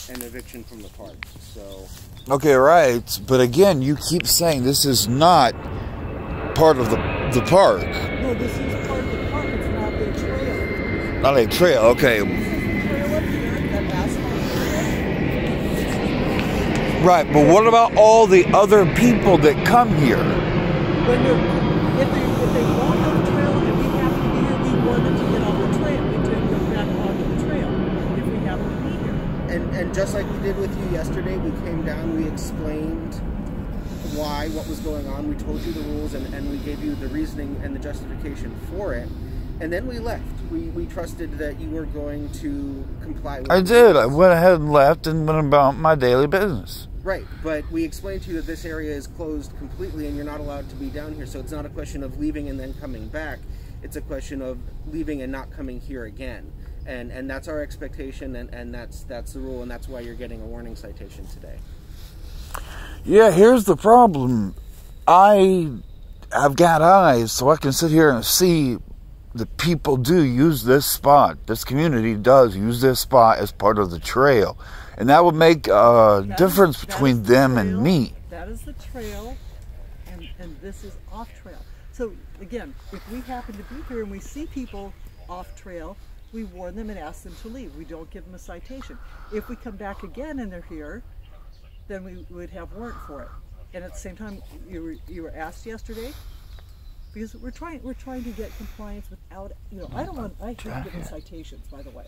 an eviction from the park. So. Okay, right. But again, you keep saying this is not part of the park. No, this is part of the park. It's not a trail. Not a trail. Okay. This is the trail up here, that asphalt area. Right, but what about all the other people that come here? If they walk on the trail and we happen to be here, we want them to get on the trail. We do go back onto the trail if we happen to be here. And just like we did with you yesterday, we came down, we explained what was going on, we told you the rules, and we gave you the reasoning and the justification for it, and then we left. We trusted that you were going to comply with it. I did. I went ahead and left and went about my daily business. Right, but we explained to you that this area is closed completely and you're not allowed to be down here, so it's not a question of leaving and then coming back. It's a question of leaving and not coming here again. And that's our expectation, and that's the rule, and that's why you're getting a warning citation today. Yeah, here's the problem. I've got eyes, so I can sit here and see that people do use this spot. This community does use this spot as part of the trail. And that would make a difference between them and me. That is the trail, and this is off trail. So again, if we happen to be here and we see people off trail, we warn them and ask them to leave. We don't give them a citation. If we come back again and they're here, then we would have warrant for it. And at the same time, you were asked yesterday, because we're trying to get compliance without, I hate giving citations, by the way.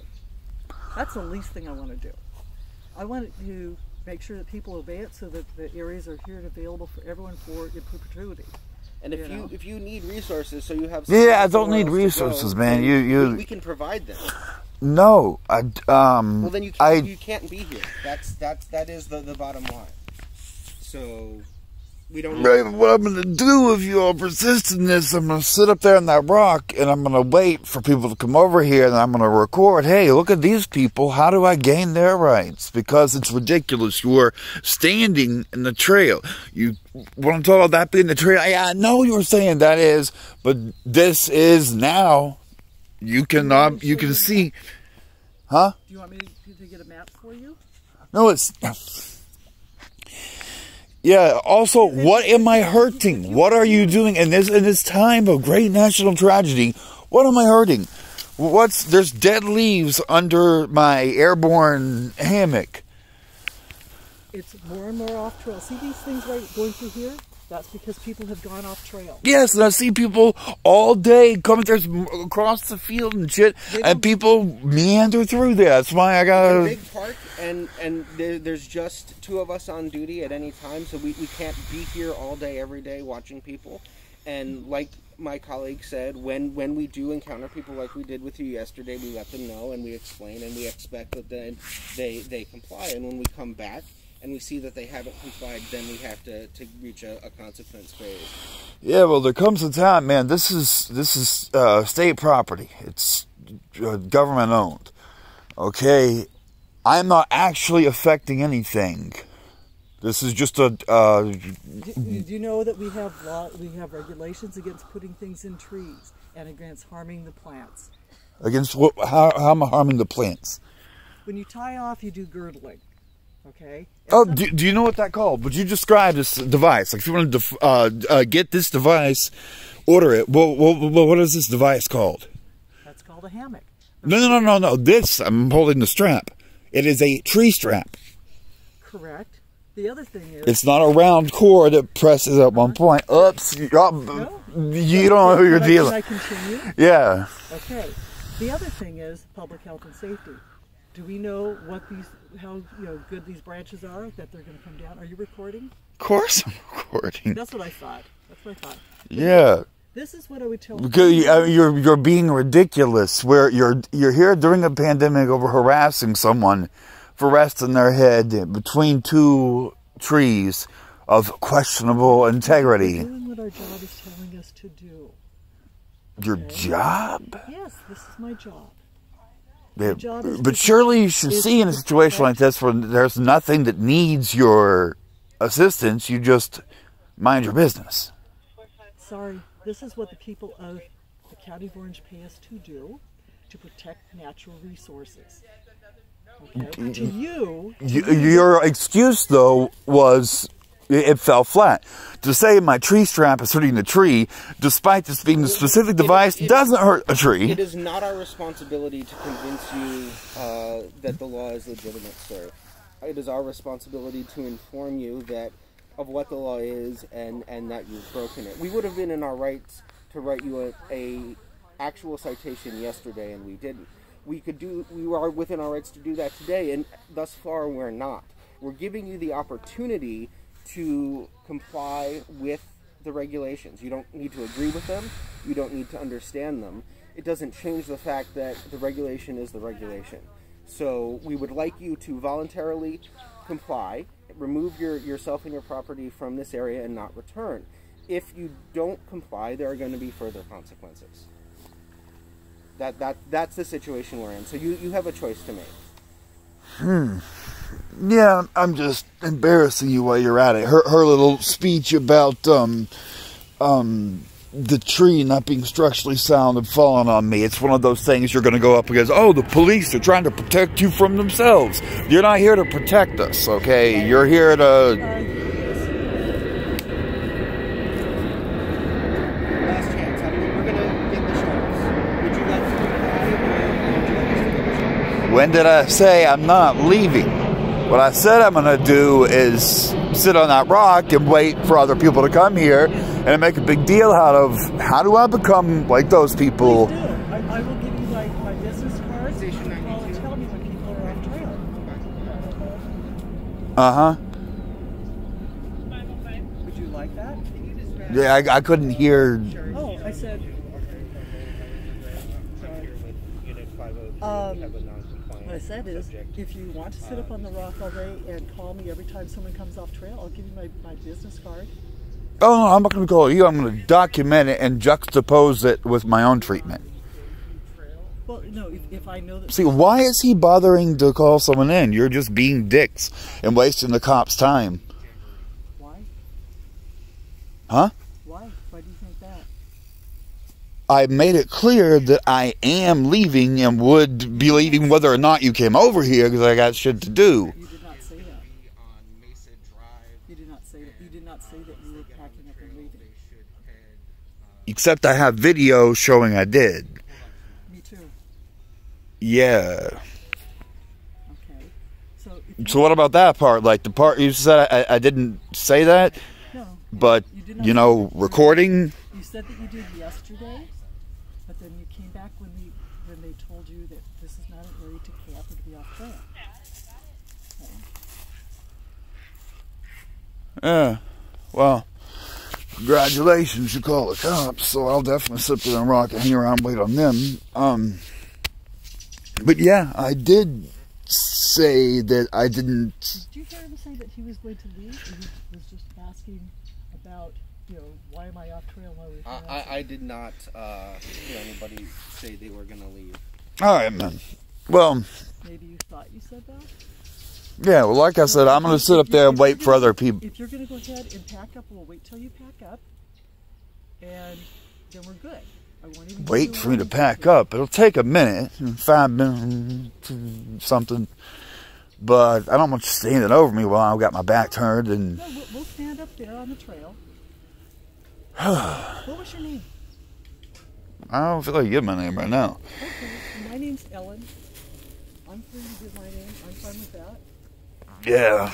That's the least thing I want to do. I want to make sure that people obey it so that the areas are here and available for everyone for in perpetuity. And if you need resources, so you have. Yeah, I don't need resources, man. We can provide them. No, well, then you can't be here. That is the bottom line. So we don't. Right, what I'm going to do if you all persist in this, I'm going to sit up there on that rock and I'm going to wait for people to come over here and I'm going to record, hey, look at these people. How do I gain their rights? Because it's ridiculous. You are standing in the trail. You want to talk about that being the trail? Yeah, I know you were saying that is, but this is now. You can see. Huh? Do you want me to get a map for you? No, it's. Yeah, also, what am I hurting? What are you doing in this time of great national tragedy? What am I hurting? There's dead leaves under my airborne hammock. It's more and more off trail. See these things right going through here? That's because people have gone off trail. Yes, and I see people all day coming there across the field and shit, and people meander through there. That's why I got a big park, and there's just 2 of us on duty at any time, so we can't be here all day, every day, watching people. And like my colleague said, when we do encounter people like we did with you yesterday, we let them know and we explain, and we expect that then they comply. And when we come back and we see that they haven't complied, then we have to reach a consequence phase. Yeah, well, there comes a time, man. This is state property. It's government owned. Okay, I'm not actually affecting anything. This is just a. Do you know that we have regulations against putting things in trees and against harming the plants? Against what? How am I harming the plants? When you tie off, you do girdling. Okay. Oh, do you know what that's called? Would you describe this device? Like, if you wanted to get this device, order it. Well, what is this device called? That's called a hammock. No. This, I'm holding the strap. It is a tree strap. Correct. The other thing is... It's not a round cord that presses at one point. Oops. You don't know who you're dealing with. Can I continue? Yeah. Okay. The other thing is public health and safety. Do we know how good these branches are, that they're going to come down? Are you recording? Of course I'm recording. That's what I thought. Yeah. This is what I would tell because you're being ridiculous. Where you're here during a pandemic over harassing someone for resting their head between 2 trees of questionable integrity. We're doing what our job is telling us to do. Your job? Yes, this is my job. Yeah, but surely you should see in a situation like this where there's nothing that needs your assistance, you just mind your business. Sorry, this is what the people of the County of Orange pay us to do, to protect natural resources. Okay. To you, Your excuse, though, was it fell flat. To say my tree strap is hurting the tree, despite this being the specific device, doesn't hurt a tree. It is not our responsibility to convince you that the law is legitimate, sir. It is our responsibility to inform you of what the law is and that you've broken it. We would have been in our rights to write you a actual citation yesterday, and we didn't. We are within our rights to do that today, and thus far we're not. We're giving you the opportunity to comply with the regulations. You don't need to agree with them. You don't need to understand them. It doesn't change the fact that the regulation is the regulation. So we would like you to voluntarily comply, remove yourself and your property from this area and not return. If you don't comply, there are going to be further consequences. That's the situation we're in. So you have a choice to make. Yeah, I'm just embarrassing you while you're at it. Her little speech about the tree not being structurally sound and falling on me. It's one of those things you're going to go up against. Oh, the police are trying to protect you from themselves. You're not here to protect us, okay? You're here to... Last chance. We're going to get the sheriffs. Would you like to comply or would you like us to get the sheriffs? When did I say I'm not leaving? What I said I'm going to do is sit on that rock and wait for other people to come here and make a big deal out of how do I become like those people. Please do. I will give you my business cards. Tell me when people are off trail. Uh-huh. Would you like that? Yeah, I couldn't hear. Oh, I said... What I said is, if you want to sit up on the rock all day and call me every time someone comes off trail, I'll give you my business card. Oh, no, I'm not going to call you. I'm going to document it and juxtapose it with my own treatment. Well, no, if I know that... See, why is he bothering to call someone in? You're just being dicks and wasting the cop's time. Why? Huh? Why? Why do you think that? I made it clear that I am leaving and would be leaving whether or not you came over here because I got shit to do. You did not say that. You did not say that. You did not say that you were packing up and leaving. Except I have video showing I did. Me too. Yeah. Okay. So what about that part? Like the part you said I didn't say that? No. But, you know, recording... You said that you did yesterday, but then you came back when they told you that this is not an area to camp or to be off trail. Okay. Yeah. Well, congratulations, you call the cops, so I'll definitely sit there and rock and hang around and wait on them. But yeah, I did say that I didn't... Did you hear him say that he was going to leave? Or he was just asking about, you know, why am I off trail? I did not hear anybody say they were going to leave. All right, man. Well... Maybe you thought you said that? Yeah, well, like I said, I'm going to sit up there and wait for other people. If you're going to go ahead and pack up, we'll wait till you pack up, and then we're good. I won't even Wait for me to pack up. It'll take a minute, 5 minutes, something. But I don't want you standing over me while I've got my back turned. And no, we'll stand up there on the trail. What was your name? I don't feel like giving my name right now. Okay, my name's Ellen. I'm free to give my name. I'm fine with that. Yeah.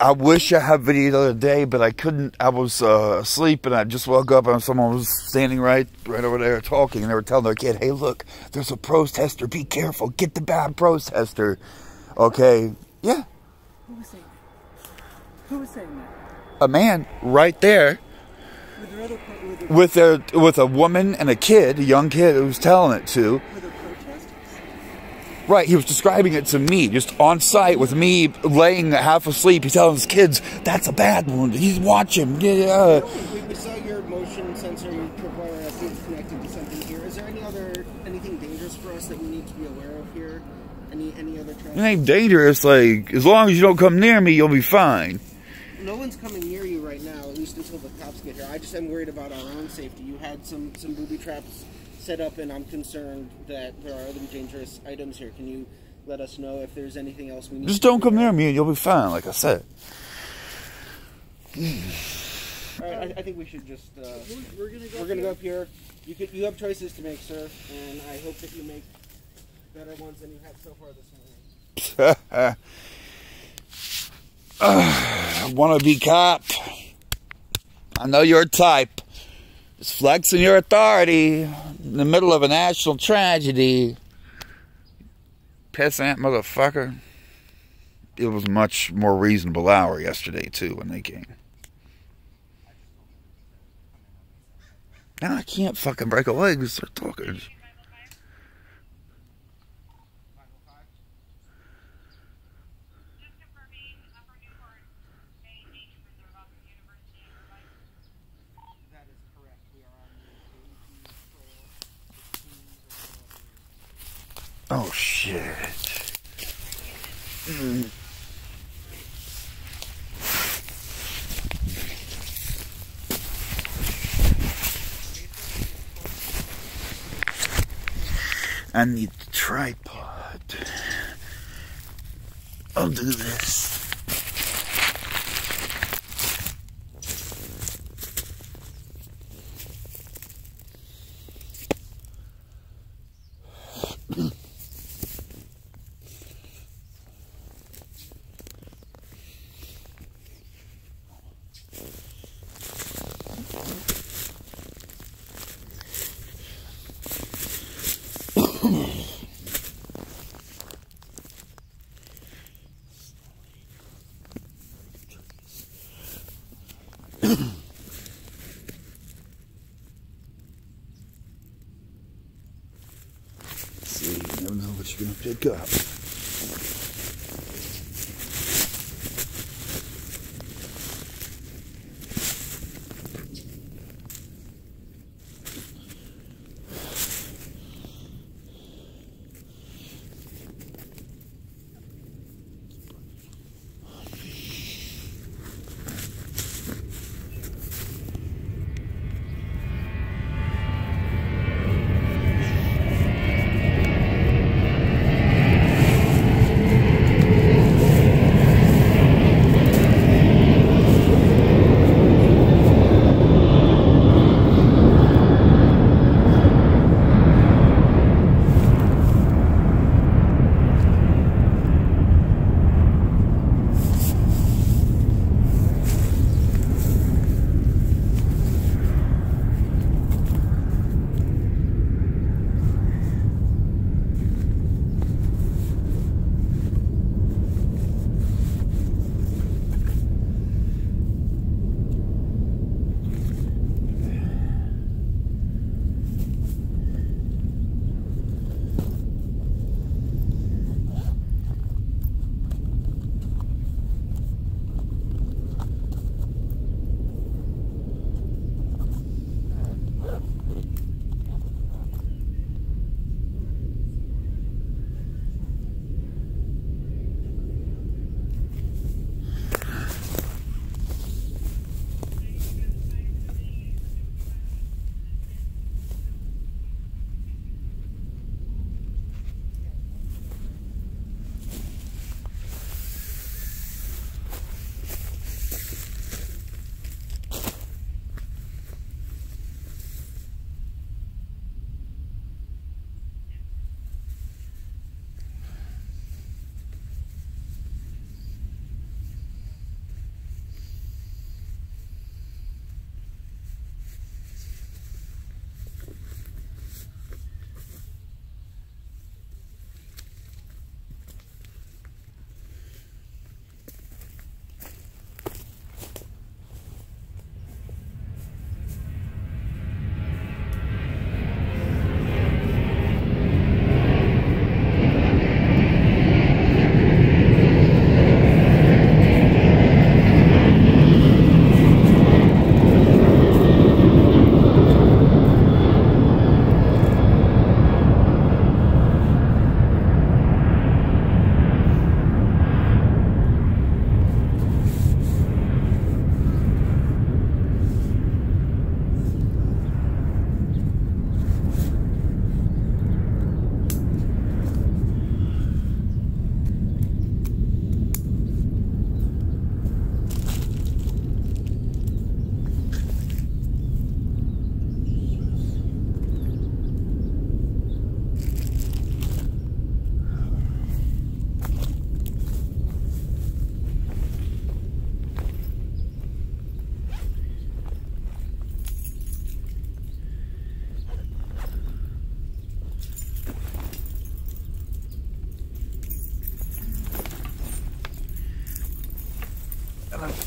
I wish I had video the other day, but I couldn't. I was asleep, and I just woke up, and someone was standing right over there talking, and they were telling their kid, hey, look, there's a protester. Be careful. Get the bad protester. Okay. Yeah. Who was saying that? Who was saying that? A man right there with a woman and a kid, a young kid who was telling it to. Were there protesters? Right, he was describing it to me, just on site with me laying half asleep. He's telling his kids, that's a bad one. He's watching. Yeah. We saw your motion sensor, your tripwire is connected to something here. Is there anything dangerous for us that we need to be aware of here? Any other traffic? It ain't dangerous. Like, as long as you don't come near me, you'll be fine. No one's coming near you right now, at least until the cops get here. I just am worried about our own safety. You had some booby traps set up, and I'm concerned that there are other dangerous items here. Can you let us know if there's anything else we need. Just don't come near me and you'll be fine, like I said. All right, I think we should just. We're gonna go up here. You have choices to make, sir, and I hope that you make better ones than you have so far this morning. Wannabe cop. I know your type. Just flexing your authority in the middle of a national tragedy. Pissant motherfucker. It was a much more reasonable hour yesterday, too, when they came. Now I can't fucking break a leg and start talking. Oh shit. I need the tripod. I'll do this. See, you never know what you're gonna pick up.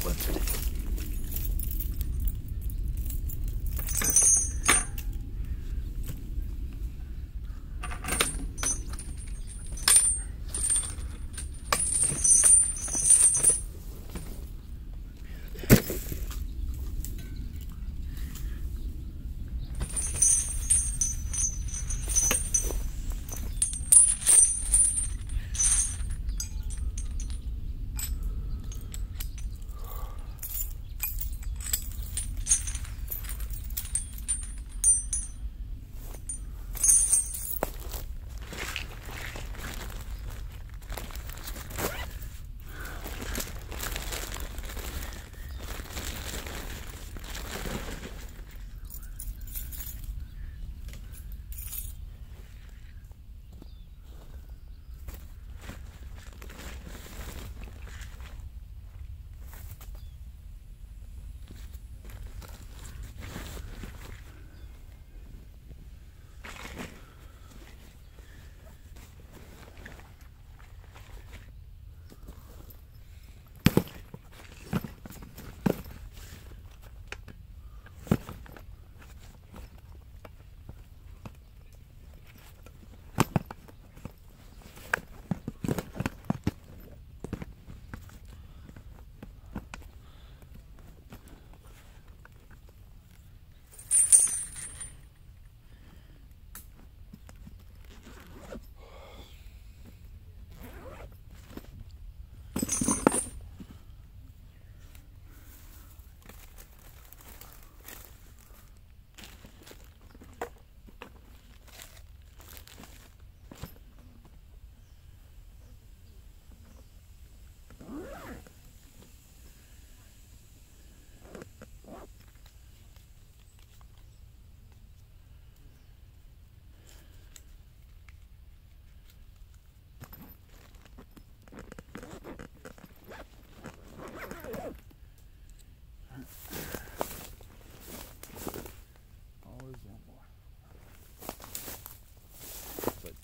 lifted.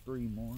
Three more.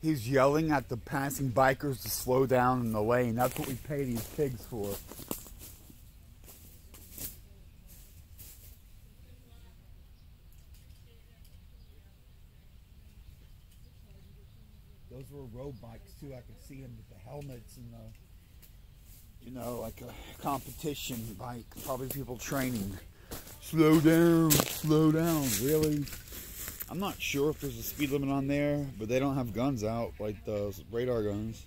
He's yelling at the passing bikers to slow down in the lane. That's what we pay these pigs for. Those were road bikes too. I could see them with the helmets and the, you know, like a competition bike. Probably people training. Slow down, really? I'm not sure if there's a speed limit on there, but they don't have guns out like the radar guns.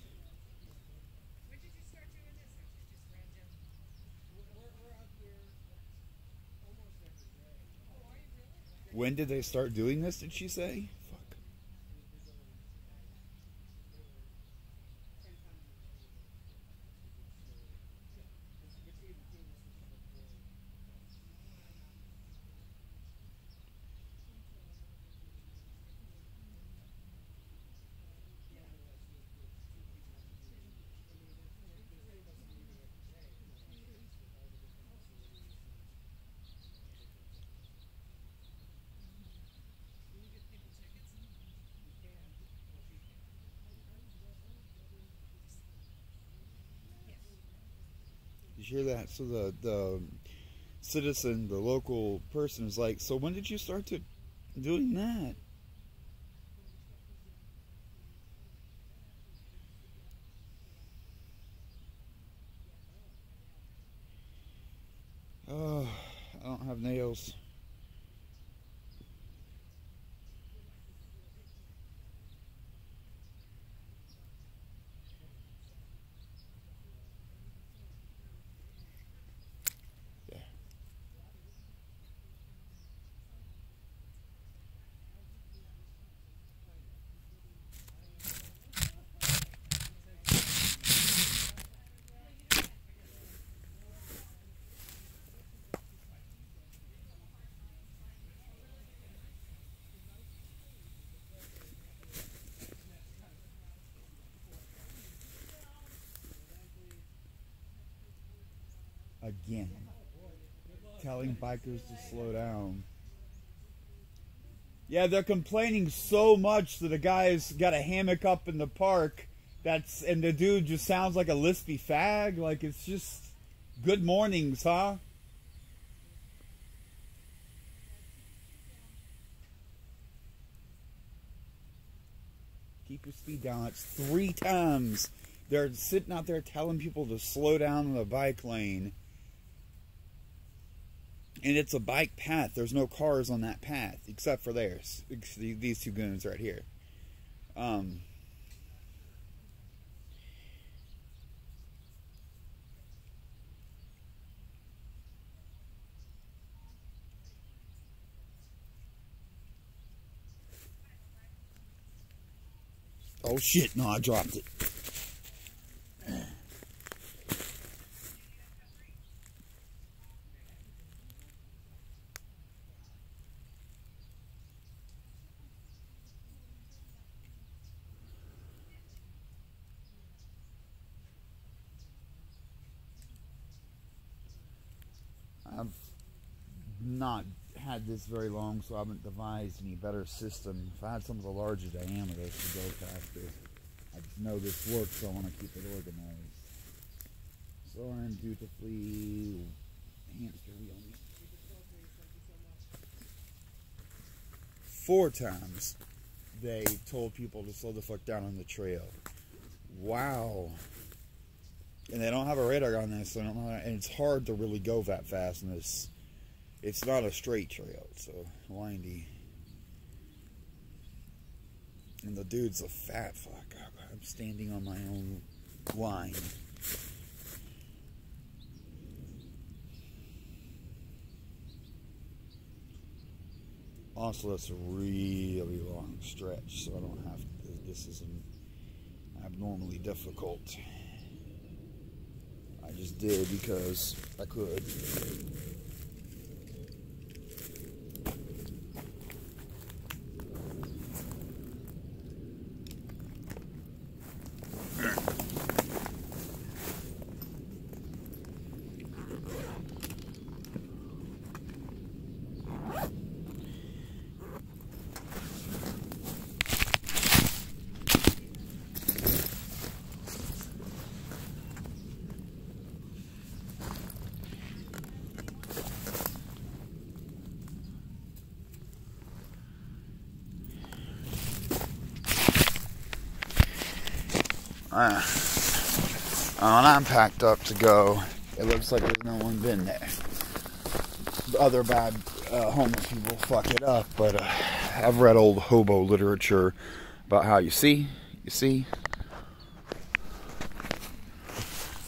When did you start doing this? Just random? We're out here almost every day. Oh, are you really? When did they start doing this, did she say? Fuck. you hear that? So the citizen, the local person is like, so when did you start doing that? Oh, I don't have nails. Again, telling bikers to slow down. Yeah, they're complaining so much that a guy's got a hammock up in the park and the dude just sounds like a lispy fag. Like, it's just good mornings, huh? Keep your speed down. It's 3 times. They're sitting out there telling people to slow down in the bike lane. And it's a bike path. There's no cars on that path, except for theirs. These two goons right here. Oh shit, no, I dropped it. I've not had this very long, so I haven't devised any better system. If I had some of the larger diameters to go faster, I just know this works, so I want to keep it organized. So I'm dutifully hamster wheeling. 4 times they told people to slow the fuck down on the trail. Wow. And they don't have a radar on this, so I don't know, and it's hard to really go that fast in this. It's not a straight trail, it's a windy. And the dude's a fat fuck. I'm standing on my own line. Also, that's a really long stretch, so I don't have to, this isn't abnormally difficult. I just did because I could. When I'm packed up to go, it looks like there's no one been there. The other bad homeless people fuck it up, but I've read old hobo literature about how you see.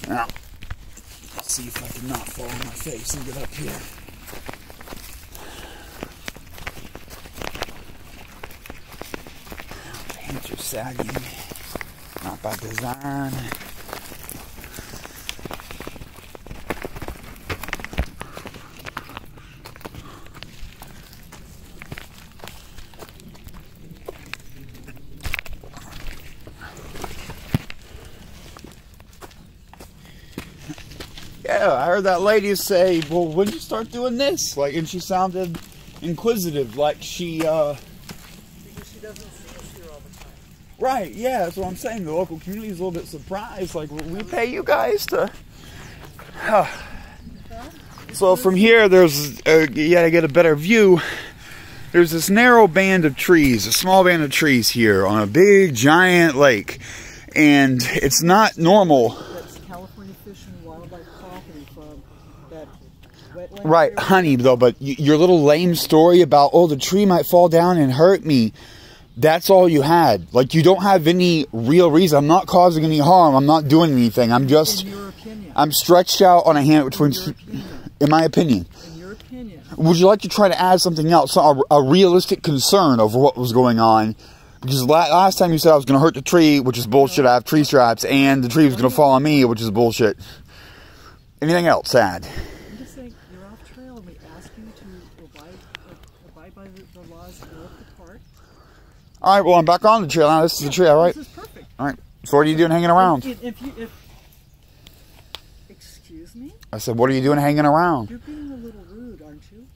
Now, let's see if I can not fall on my face and get up here. Pants are sagging, not by design. Yeah, I heard that lady say, well, when did you start doing this? Like, and she sounded inquisitive, like she, Because she doesn't see us here all the time. Right, yeah, that's what I'm saying. The local community is a little bit surprised. Like, we pay you guys to... So from here, there's you gotta get a better view. There's this narrow band of trees, a small band of trees here on a big giant lake, and it's not normal. That's California Fish and Wildlife property from that wetland. Right, area. honey, though, but your little lame story about, oh, the tree might fall down and hurt me, that's all you had. Like, you don't have any real reason. I'm not causing any harm. I'm not doing anything. I'm just, In your opinion. I'm stretched out on a hand between, in my opinion. In your opinion. Would you like to try to add something else, a realistic concern of what was going on? Because last time you said I was going to hurt the tree, which is bullshit. I have tree straps, and the tree was going to fall on me, which is bullshit. Anything else, Sad? I'm just saying, you're off trail, and we ask you to abide by the laws of the park. All right, well, I'm back on the trail now. This is the trail, right? This is perfect. All right. So what are you doing hanging around? Excuse me? I said, what are you doing hanging around? You're being a little rude, aren't you?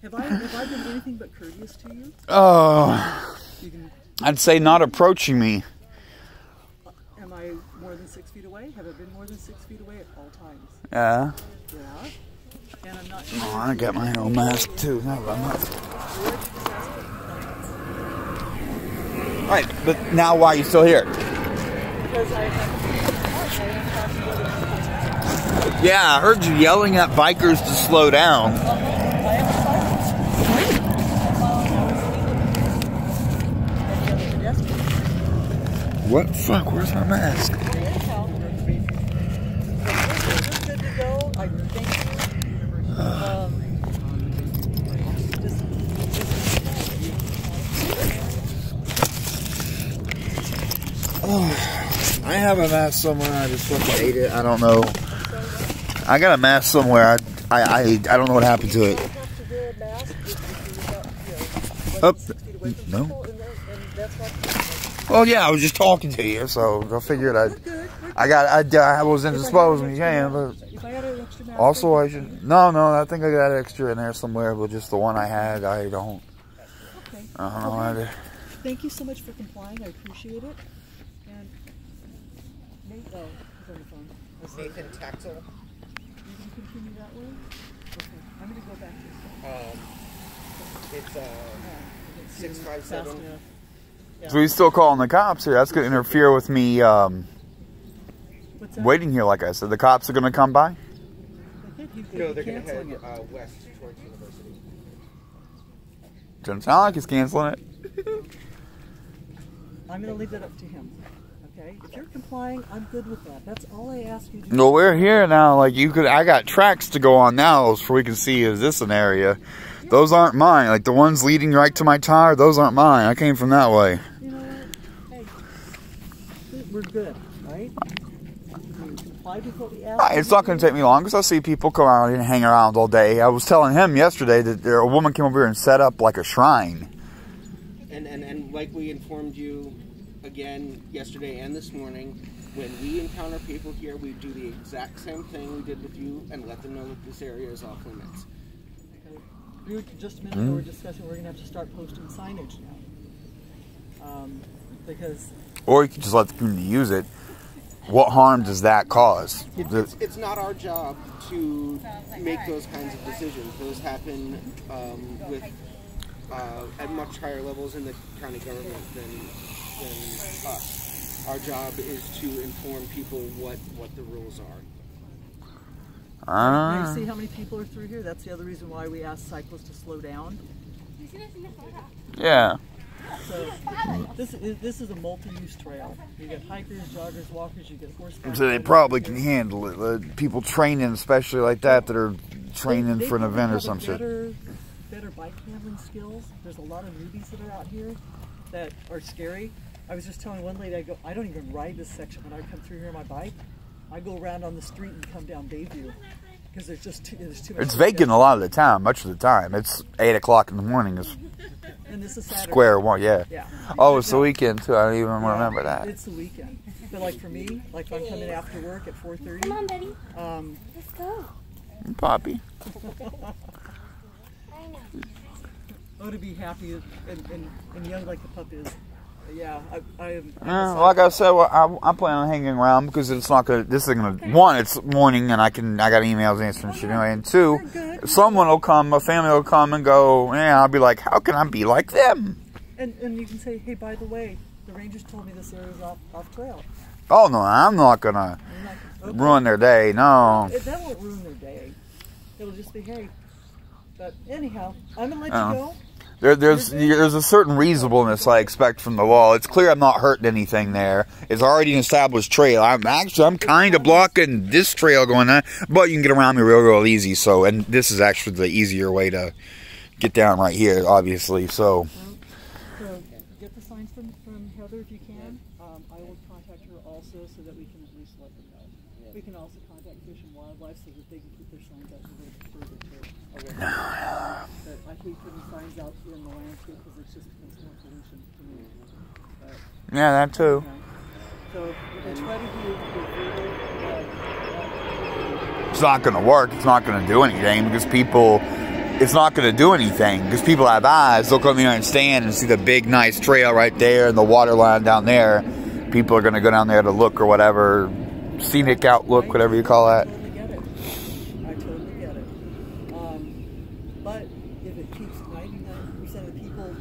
Have I been anything but courteous to you? Oh, You can, I'd say not approaching me. am I more than 6 feet away? Have I been more than 6 feet away at all times? Yeah. Yeah. And I'm not. Oh, I got my own mask too. No, I'm not. All right, but now why are you still here? Because I have Yeah, I heard you yelling at bikers to slow down. What the fuck? Where's my mask? good to go. I thank I have a mask somewhere. I just fucking ate it. I don't know. I got a mask somewhere. I don't know what happened to it. Oh, no. Well, yeah, I was just talking to you, so I figured I was indisposed when you came, but also I should. No, I think I got extra in there somewhere, but just the one I had, I don't. Okay. I don't know either. Thank you so much for complying. I appreciate it. And Nate, he's on the phone. Nathan Taxel. You can continue that way. Okay. I'm going to go back to It's 657. So he's still calling the cops here. That's going to interfere with me waiting here, like I said. The cops are going to come by? No, they're going to head west towards University. Doesn't sound like he's canceling it. I'm going to leave that up to him. Okay? If you're complying, I'm good with that. That's all I ask you to do. No, we're here now. Like I got tracks to go on now so we can see is this an area. Those aren't mine. Like the ones leading right to my tire, those aren't mine. I came from that way. You know what? Hey, we're good, right? You complied with what we asked. Right, it's not going to take me long because I see people come out and hang around all day. I was telling him yesterday that a woman came over here and set up like a shrine. And like we informed you again yesterday and this morning, when we encounter people here, we do the exact same thing we did with you and let them know that this area is off limits. Just a minute ago, we were discussing we're going to have to start posting signage now. Because... Or you could just let the community use it. What harm does that cause? It's not our job to make those kinds of decisions. Those happen with at much higher levels in the county government than us. Our job is to inform people what the rules are. Now you see how many people are through here? That's the other reason why we ask cyclists to slow down. Yeah. So this is a multi-use trail. You get hikers, joggers, walkers, you get horseback. So they probably can handle it. People training, especially like that are training for an event or some shit. Better bike handling skills. There's a lot of newbies that are out here that are scary. I was just telling one lady, I don't even ride this section when I come through here on my bike. I go around on the street and come down Bayview because there's too much. It's vacant a lot of the time, much of the time. It's 8 o'clock in the morning. It's and this is Saturday. Square one, yeah. Yeah. Oh, it's the weekend too. I don't even remember that. It's the weekend. But like for me, like if I'm coming after work at 4:30. Come on, Betty. Let's go. Poppy. Oh, to be happy and young like the pup is Yeah, I am. Like I said, well, I plan on hanging around because it's not gonna. This is gonna. One, it's morning and I got emails answering shit anyway. And two, someone will come, a family will come and go. Yeah, I'll be like, how can I be like them? And you can say, hey, by the way, the rangers told me this area is off trail. Oh no, I'm not gonna ruin their day. No, that won't ruin their day. It'll just be hey. But anyhow, I'm gonna let you go. There's a certain reasonableness I expect from the law. It's clear I'm not hurting anything there. It's already an established trail. I'm kind of blocking this trail going on, but you can get around me real easy. So, and this is actually the easier way to get down right here, obviously. So get the signs from Heather if you can. I will contact her also so that we can at least let them know. We can also contact Fish and Wildlife so that they can keep their signs out a little bit further too. But I hate putting signs out here in the landscape because it's just makes more pollution to me. But, yeah, that too. So we can try to do It's not going to work. It's not going to do anything because people. It's not going to do anything because people have eyes. They'll come here and stand and see the big, nice trail right there and the water line down there. People are going to go down there to look or whatever, scenic outlook, whatever you call that. I totally get it. But if it keeps 99% of the people,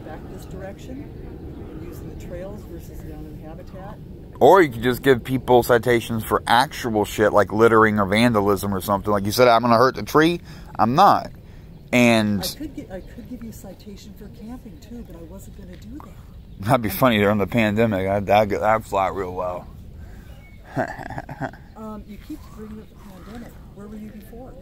back this direction and using the trails versus down in habitat. Or you could just give people citations for actual shit like littering or vandalism or something. Like you said, I'm going to hurt the tree. I'm not. And I could give you a citation for camping too, but I wasn't going to do that. That'd be funny during the pandemic. I'd fly real well. You keep bringing up the pandemic. Where were you before?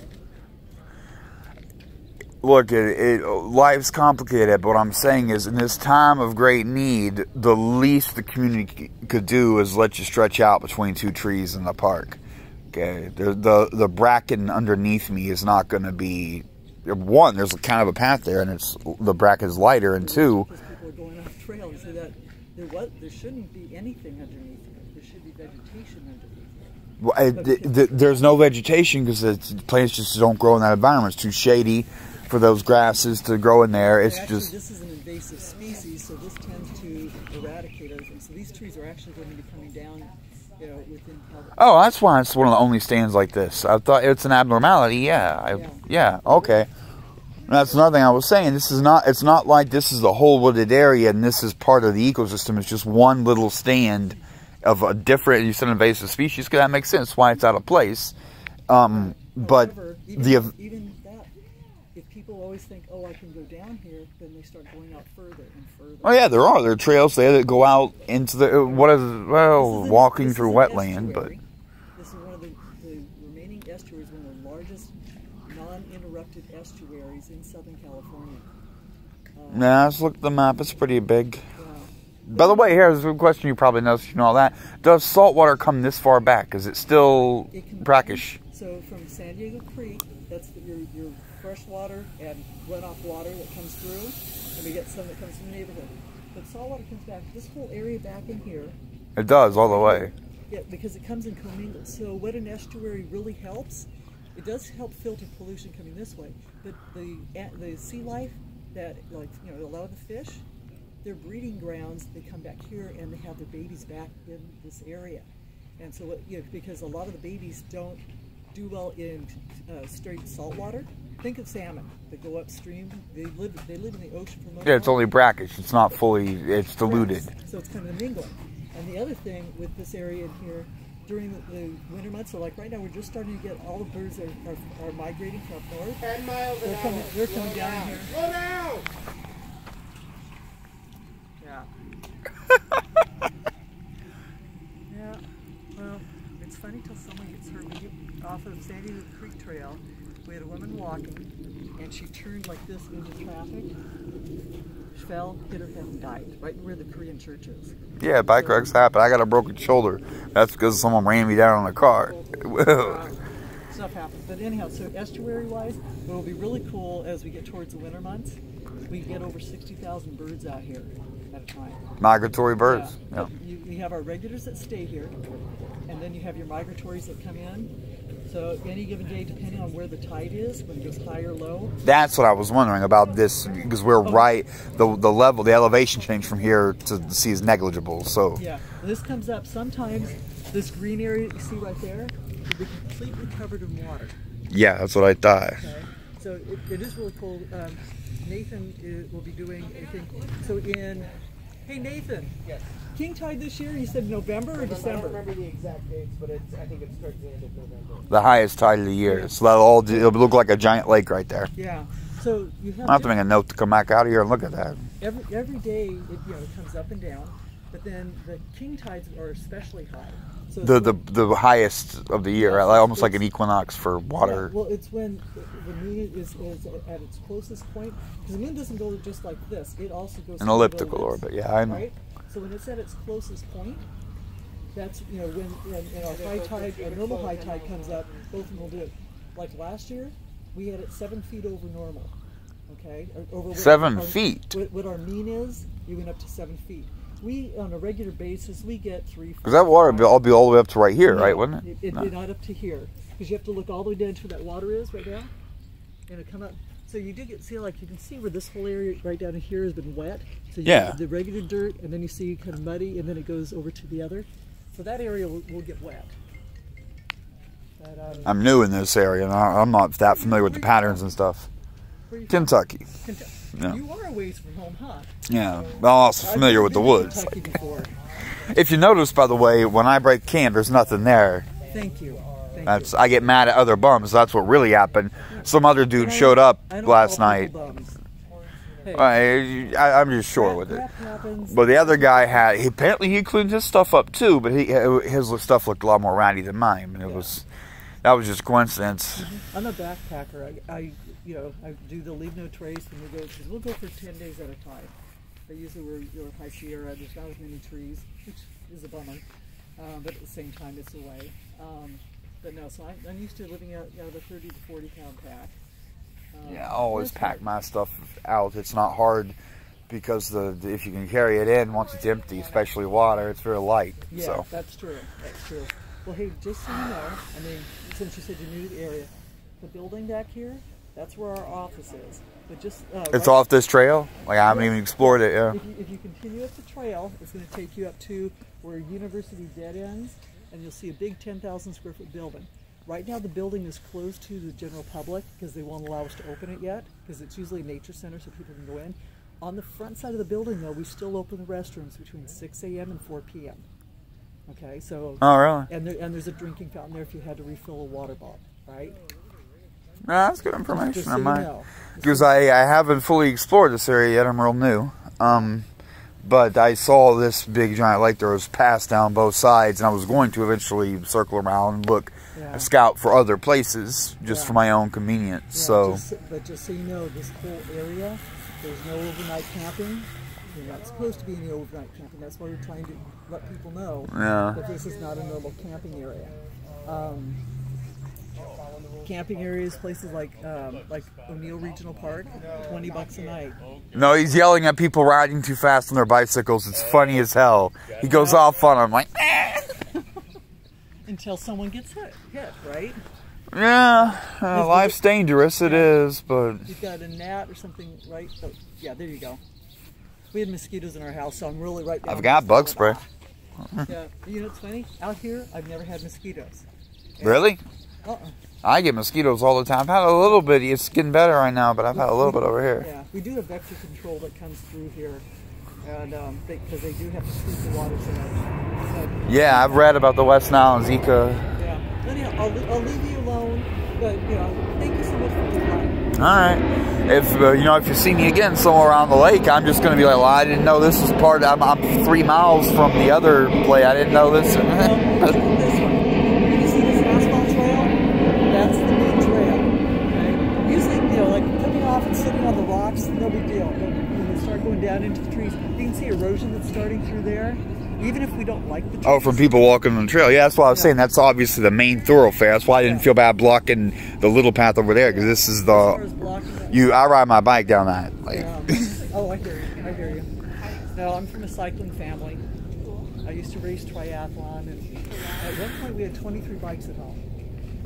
Look, life's complicated, but what I'm saying is in this time of great need, the least the community could do is let you stretch out between two trees in the park. Okay, the bracken underneath me is not going to be... One, there's kind of a path there, and the bracket is lighter, and two... Because people are going off trail, so that there shouldn't be anything underneath it. There should be vegetation underneath it. Well, there's no vegetation because the plants just don't grow in that environment. It's too shady for those grasses to grow in there. It's actually, just... This is an invasive species, so this tends to eradicate everything. So these trees are actually going to be coming down, within... Oh, that's why it's one of the only stands like this. I thought it's an abnormality. Yeah, okay. That's another thing I was saying. It's not like this is the whole wooded area and this is part of the ecosystem. It's just one little stand of a different, you said invasive species, because that makes sense why it's out of place. But however, even that, if people always think, oh, I can go down here, then they start going out further and further. Oh yeah, there are trails there that go out into the walking through wetland, but this is one of the remaining estuaries, one of the largest non-interrupted estuaries in Southern California. Nah, let's look at the map. It's pretty big. Yeah. By the way, here's a question you probably know, you know all that. Does salt water come this far back? Is it still brackish? So from San Diego Creek, that's your fresh water and runoff water that comes through, and we get some that comes from the neighborhood. But salt water comes back. This whole area back in here. It does, all the way. Yeah, because it comes in commingled. So what an estuary really helps, it does help filter pollution coming this way. But the sea life that, a lot of the fish, their breeding grounds, they come back here and they have their babies back in this area. And so, because a lot of the babies don't do well in straight salt water. Think of salmon that go upstream. They live in the ocean for most. Yeah, it's only brackish. It's not fully. It's diluted. So it's kind of mingling. And the other thing with this area in here, during the winter months, so like right now, we're just starting to get all the birds that are migrating from up north. 10 miles an hour. They're coming down in here. Slow down! Yeah. Yeah. Well, it's funny till someone gets hurt. We get off of San Diego Creek Trail. We had a woman walking, and she turned like this into traffic. She fell, hit her head, and died right where the Korean church is. Yeah, bike wrecks happen. I got a broken shoulder. That's because someone ran me down on a car. Stuff happens. But anyhow, so estuary-wise, it will be really cool as we get towards the winter months. We get over 60,000 birds out here at a time. Migratory birds. Yeah. You have our regulars that stay here, and then you have your migratories that come in. So any given day, depending on where the tide is, when it goes high or low. That's what I was wondering about this, because we're right, the level, the elevation change from here to the sea is negligible. So Yeah, this comes up sometimes. This green area you see right there will be completely covered in water. yeah, that's what I thought. Okay, so it is really cool. Nathan will be doing, I think, so in, hey Nathan, Yes. king tide this year, you said November or I December? don't remember the exact dates, but I think it's towards the end of November. The highest tide of the year, so it'll look like a giant lake right there. Yeah, so you have, I have to make a note to come back out of here and look at that. every day it comes up and down, but then the king tides are especially high. So The highest of the year, right? Like, almost like an equinox for water. Yeah, well, it's when the moon is at its closest point, because the moon doesn't go just like this. It also goes An through elliptical little orbit, yeah, I know. right? So when it's at its closest point, that's when our high tide, our normal high tide comes up, both of them will do it. Like last year, we had it 7 feet over normal. Okay, over what 7 feet. What our mean is, we went up to 7 feet. We, on a regular basis, we get 3 feet. Because that water will be all the way up to right here, right? Wouldn't it? Not up to here, because you have to look all the way down to where that water is right now, and it come up. So you do see, like, you can see where this whole area right down here has been wet. So you Yeah. have the regular dirt, and then you see kind of muddy, and then it goes over to the other. So that area will get wet. But, I'm new in this area, and I'm not that familiar with the patterns and stuff. where you Kentucky. from? Kentucky. Yeah. You are a ways from home, huh? Yeah, but I'm also familiar I've with the been to woods. Kentucky before. If you notice, by the way, when I break camp, there's nothing there. Thank you. Thank That's you. I get mad at other bums. That's what really happened. Some other dude showed up I don't last call night. people bums. Hey, I'm just short with it. crap happens. But the other guy apparently he cleaned his stuff up too, but his stuff looked a lot more ratty than mine. And that was just coincidence. I'm a backpacker. I do the leave no trace when we go, because we'll go for 10 days at a time. But usually we're high Sierra. There's not as many trees, which is a bummer. But at the same time, it's away. But no, so I'm used to living out of a 30 to 40 pound pack. Yeah, I always pack my stuff out. It's not hard because if you can carry it in once it's empty, especially water, it's very light. Yeah, So that's true. That's true. Well, hey, just so you know, I mean, since you said you're new to the area, the building back here, that's where our office is. But just it's off this trail. Like I haven't even explored it. Yeah. If you continue up the trail, it's going to take you up to where University dead ends, and you'll see a big 10,000 square foot building. Right now the building is closed to the general public because they won't allow us to open it yet, because it's usually a nature center so people can go in. On the front side of the building though, we still open the restrooms between 6 a.m. and 4 p.m. Okay, so... Oh, really? And there's a drinking fountain there if you had to refill a water bottle, right? No, that's good information. Just so I you might, know. because I haven't fully explored this area yet. I'm real new. But I saw this big giant lake that was passed down both sides, and I was going to eventually circle around and look, scout for other places just for my own convenience. So, but just so you know, this whole area, there's no overnight camping. You're not supposed to be any overnight camping. That's why we're trying to let people know that this is not a normal camping area. Camping areas, places like O'Neill Regional Park, $20 a night. no, he's yelling at people riding too fast on their bicycles. It's funny as hell. He goes off on them like, Until someone gets hit, right? yeah, life's dangerous. It is, but You've got a gnat or something, right? Oh, yeah, there you go. We had mosquitoes in our house, so I'm really right down. I've got bug spray. Yeah, you know what's funny? Out here, I've never had mosquitoes. Really? Uh-uh. I get mosquitoes all the time. I've had a little bit. It's getting better right now, but I've had a little bit over here. Yeah, we do have vector control that comes through here, and because they do have to treat the water so much. Yeah, I've read about the West Nile and Zika. Yeah. Anyhow, I'll leave you alone, but thank you so much for your time. All right. If you see me again somewhere around the lake, I'm just gonna be like, well, I didn't know this was part. I'm 3 miles from the other play. I didn't know this. This one. You see this asphalt trail? That's the main trail. Okay. Usually, like coming off and sitting on the rocks, no big deal. But when you start going down into the trees, you can see erosion that's starting through there. Even if we don't like the trees. Oh, from people walking on the trail. Yeah, that's what I was saying. That's obviously the main thoroughfare. That's why I didn't feel bad blocking the little path over there, because this is I ride my bike down that. Like. Oh, I hear you. I hear you. No, I'm from a cycling family. I used to race triathlon, and at one point we had 23 bikes at home.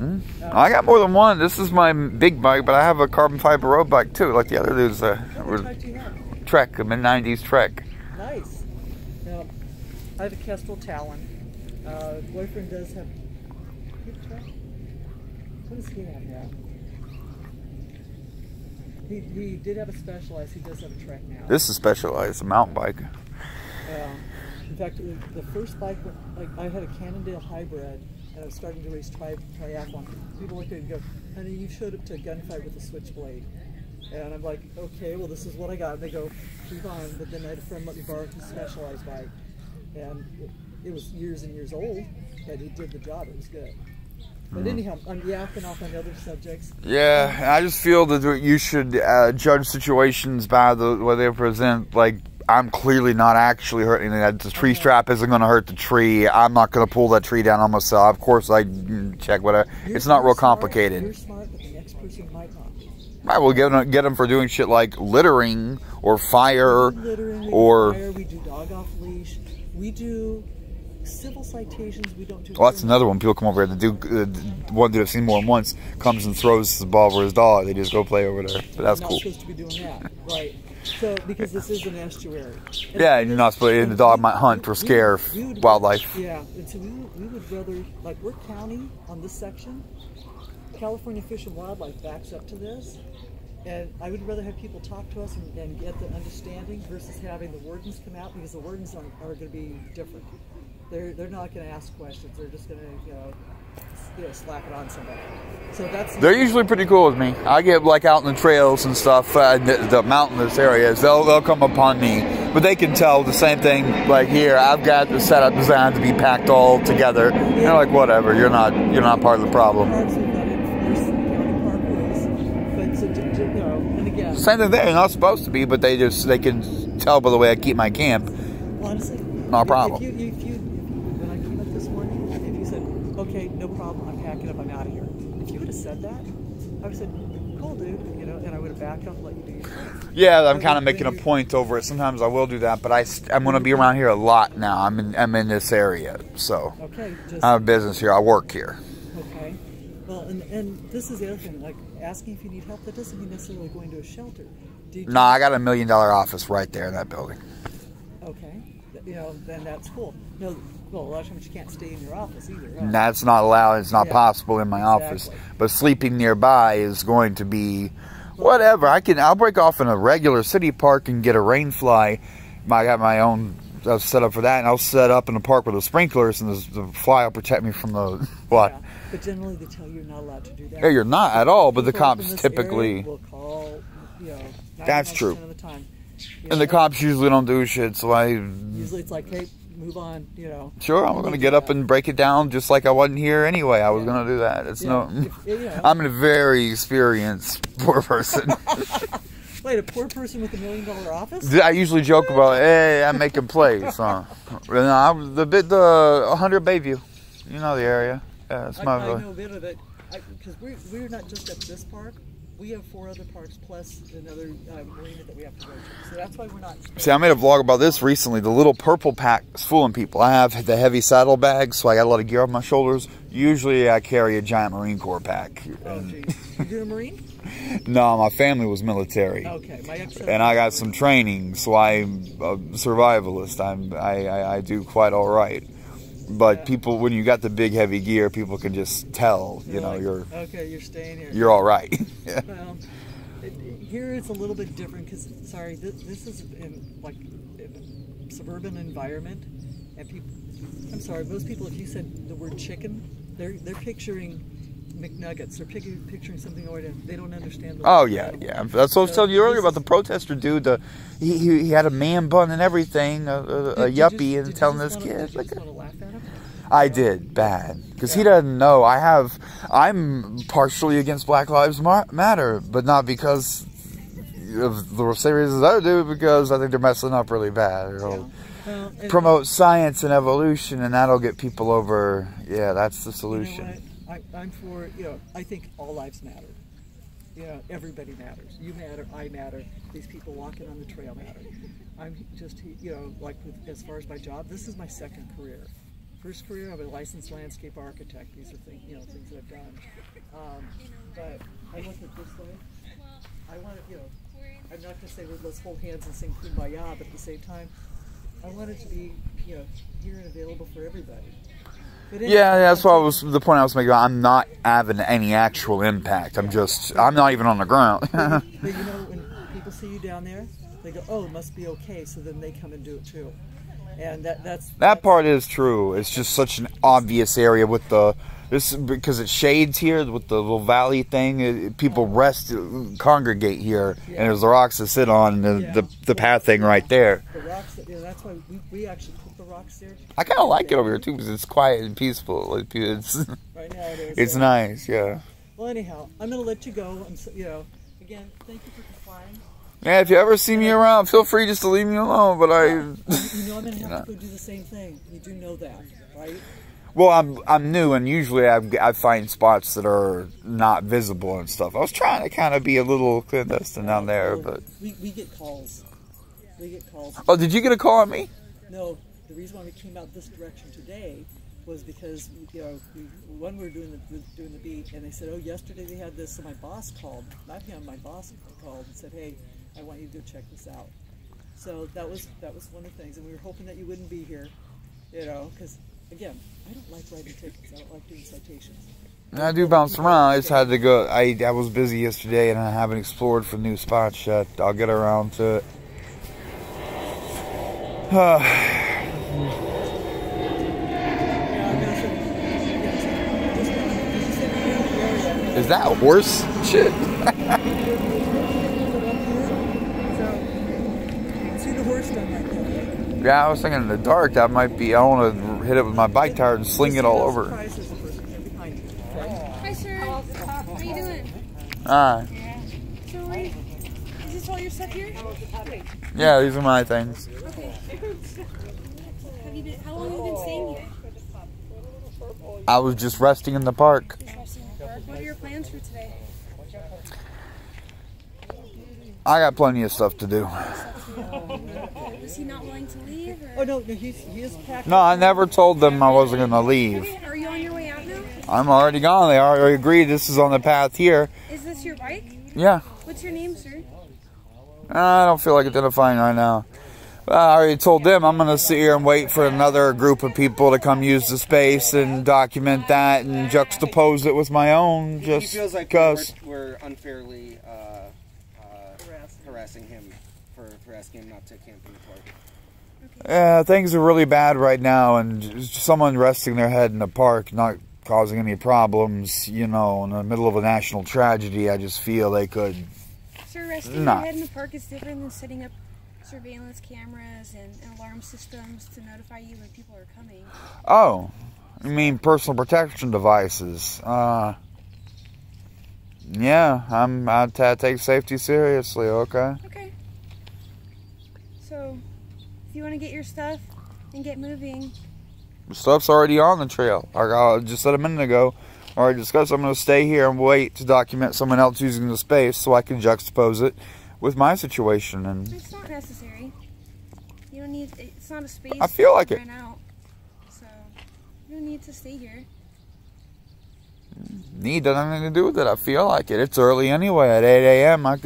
I got more than one. This is my big bike, but I have a carbon fiber road bike too, like the other dudes. What bike do you have? Trek, a mid-90s Trek. Nice. Now, I have a Kestrel Talon. Boyfriend does have. What does he have now? He did have a Specialized. He does have a Trek now. This is Specialized, a mountain bike. In fact, the first bike, like I had a Cannondale hybrid, and I was starting to race triathlon. People look at it and go, "Honey, you showed up to a gunfight with a switchblade." And I'm like, "Okay, well, this is what I got." And they go, "Keep on." But then I had a friend let me borrow his Specialized bike, and it was years and years old, but he did the job. It was good. But anyhow, I'm yapping off on other subjects. Yeah, I just feel that you should judge situations by the way they present. Like, I'm clearly not actually hurting anything. The tree strap isn't going to hurt the tree. I'm not going to pull that tree down on myself. Of course, I check whatever. It's not real complicated. You're smart, but the next person might not be. I will get them for doing shit like littering or fire, We do dog off leash. We do civil citations. We don't do. Well, that's another one. People come over here. One dude I've seen more than once comes and throws the ball over his dog. They just go play over there. But that's cool. You're not supposed to be doing that, right? So, because this is an estuary. Yeah, and you're not supposed to. The dog might hunt or scare wildlife. Yeah, and so we would rather, like, we're county on this section. California Fish and Wildlife backs up to this. And I would rather have people talk to us and get the understanding versus having the wardens come out, because the wardens are going to be different. They're not going to ask questions. They're just going to slap it on somebody. So they're usually pretty cool with me. I get like out in the trails and stuff, the mountainous areas. They'll come upon me, but they can tell the same thing. Like here, I've got the setup designed to be packed all together. Yeah. They're like, whatever. You're not part of the problem. Same thing there. You're not supposed to be, but they can tell by the way I keep my camp. Honestly, not a problem. When I came up this morning, if you said, "Okay, no problem, I'm packing up, I'm out of here," if you would have said that, I would have said, "Cool, dude," and I would have backed up and let you do your thing. Yeah, I'm kind of making a point over it. Sometimes I will do that, but I'm going to be around here a lot now. I'm in this area, so okay, I have a business here. I work here. Okay. Well, and this is the other thing, like asking if you need help, that doesn't mean necessarily going to a shelter. No, I got $1 million office right there in that building. Okay. Then that's cool. No, well, a lot of times you can't stay in your office either, right? That's not allowed. It's not possible in my office. But sleeping nearby is going to be whatever. I'll break off in a regular city park and get a rain fly. I got my own set up for that, and I'll set up in a park with the sprinklers, and the fly will protect me from the what. Yeah, but generally they tell you you're not allowed to do that. Yeah, you're not at all. But the cops typically will call. That's true. Of the time. And the cops usually don't do shit, so usually it's like, hey, move on, Sure, I'm going to get up and break it down just like I wasn't here anyway. I was going to do that. It's I'm a very experienced poor person. Wait, a poor person with $1 million office? I usually joke about, hey, I'm making plays. The 100 Bayview. You know the area. Yeah, it's I know a bit of it. Because we're not just at this park. We have 4 other parks plus another marina that we have to go to. So that's why we're not... See, I made a vlog about this recently. The little purple pack is fooling people. I have the heavy saddle bags, so I got a lot of gear on my shoulders. Usually I carry a giant Marine Corps pack. Oh, geez. You do a Marine? No, my family was military. Okay. And I got some training, so I'm a survivalist. I do quite all right. But people, when you got the big heavy gear, people can just tell, you're okay, you're staying here. You're all right. Yeah. Well, here it's a little bit different because, sorry, this is in a suburban environment, and people. I'm sorry, most people, if you said the word chicken, they're picturing McNuggets. They're picturing something over they don't understand. Oh yeah. That's what I was telling you earlier about the protester dude. He had a man bun and everything, a yuppie, and telling this kid. Did you just want to laugh at him? I did bad because he doesn't know. I'm partially against Black Lives Matter, but not because of the same reasons I do, because I think they're messing up really bad. Promote science and evolution, and that'll get people over. Yeah, that's the solution. You know what? I'm for, I think all lives matter. Everybody matters. You matter, I matter. These people walking on the trail matter. I'm just, like as far as my job, this is my second career. first career, I'm a licensed landscape architect. These are things, things that I've done. But I look at this way. I want to, I'm not going to say, well, let's hold hands and sing Kumbaya, but at the same time, I want it to be, here and available for everybody. But anyway, Yeah, that's what the point I was making. I'm not having any actual impact. I'm not even on the ground. but when people see you down there, they go, oh, it must be okay, so then they come and do it too. And that's part is true. It's just such an obvious area with because it shades here with the little valley thing. People congregate here, and there's the rocks to sit on, and the path thing right there. The rocks, that's why we actually put the rocks there. I kind of like it over here too because it's quiet and peaceful. It's Right now it is. It's nice, yeah. Well, anyhow, I'm gonna let you go. Again, thank you for complying. Yeah, if you ever see me around, feel free just to leave me alone. But I'm gonna have to go do the same thing. You do know that, right? Well, I'm new, and usually I find spots that are not visible and stuff. I was trying to kind of be a little clandestine down there, but we get calls. We get calls. Oh, did you get a call on me? No, the reason why we came out this direction today was because we were doing the beat, and they said, oh, yesterday they had this, so my boss called. Not him, my boss called and said, hey, I want you to go check this out. So that was one of the things, and we were hoping that you wouldn't be here, because again, I don't like writing tickets. I don't like doing citations. I do bounce around. I just had to go. I was busy yesterday, and I haven't explored for new spots yet. I'll get around to it. Is that a horse? Shit. See the horse down right there. Yeah, I was thinking in the dark that might be. I want to hit it with my bike tire and sling it all over. Hi, sir. How are you doing? Alright. So, wait, is this all your stuff here? Yeah, these are my things. Okay. How long have you been staying here? I was just resting in the park. What are your plans for today? I got plenty of stuff to do. Was he not willing to leave? Or? Oh no, he is packed. No, I never told them I wasn't going to leave. Are you on your way out now? I'm already gone. They already agreed this is on the path here. Is this your bike? Yeah. What's your name, sir? I don't feel like identifying right now. I already told them I'm going to sit here and wait for another group of people to come use the space and document that and juxtapose it with my own. Just he feels like because we're unfairly harassing him for asking him not to camp in the park. Yeah, things are really bad right now, and just someone resting their head in the park, not causing any problems, in the middle of a national tragedy. I just feel they could. Sir, resting your head in the park is different than setting up surveillance cameras and alarm systems to notify you when people are coming. Oh, you mean personal protection devices? Yeah, I take safety seriously. Okay. Okay. So, if you want to get your stuff and get moving. Stuff's already on the trail. I just said a minute ago. Already discussed. I'm going to stay here and wait to document someone else using the space so I can juxtapose it with my situation. And it's not necessary. You don't need. It's not a space. I feel like it. Out, so you don't need to stay here. Need doesn't have anything to do with it. I feel like it. It's early anyway. At 8 a.m. I'll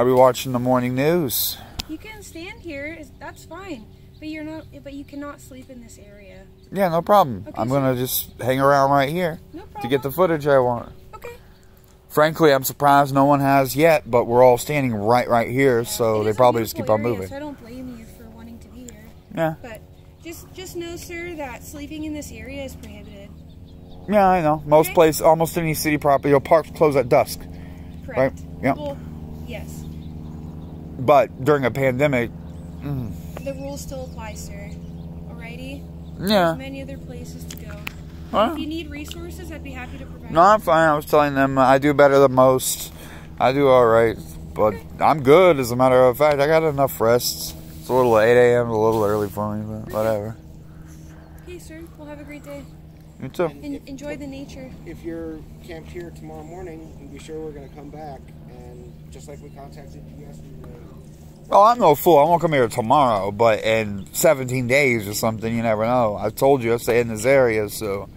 be watching the morning news. You can stand here. That's fine. But you're not. But you cannot sleep in this area. Yeah, no problem. Okay, I'm gonna just hang around right here to get the footage I want. Okay. Frankly, I'm surprised no one has yet, but we're all standing right here, so they probably just keep on moving. So I don't blame you for wanting to be here. Yeah. But just know, sir, that sleeping in this area is prohibited. Yeah, I know. Most places, almost any city property, parks close at dusk. Correct. Right? Yeah. Well, yes. But during a pandemic, the rules still apply, sir. Alrighty? Yeah. There's many other places to go. Huh? If you need resources, I'd be happy to provide. No, I'm fine. I was telling them I do better than most. I do all right, but I'm good. As a matter of fact, I got enough rest. It's a little 8 a.m. a little early for me, but whatever. Okay, sir. Well, have a great day. You too. Enjoy the nature. If you're camped here tomorrow morning, be sure we're going to come back. And just like we contacted you yesterday, Oh, I'm no fool. I won't come here tomorrow, but in 17 days or something, you never know. I told you I stay in this area, so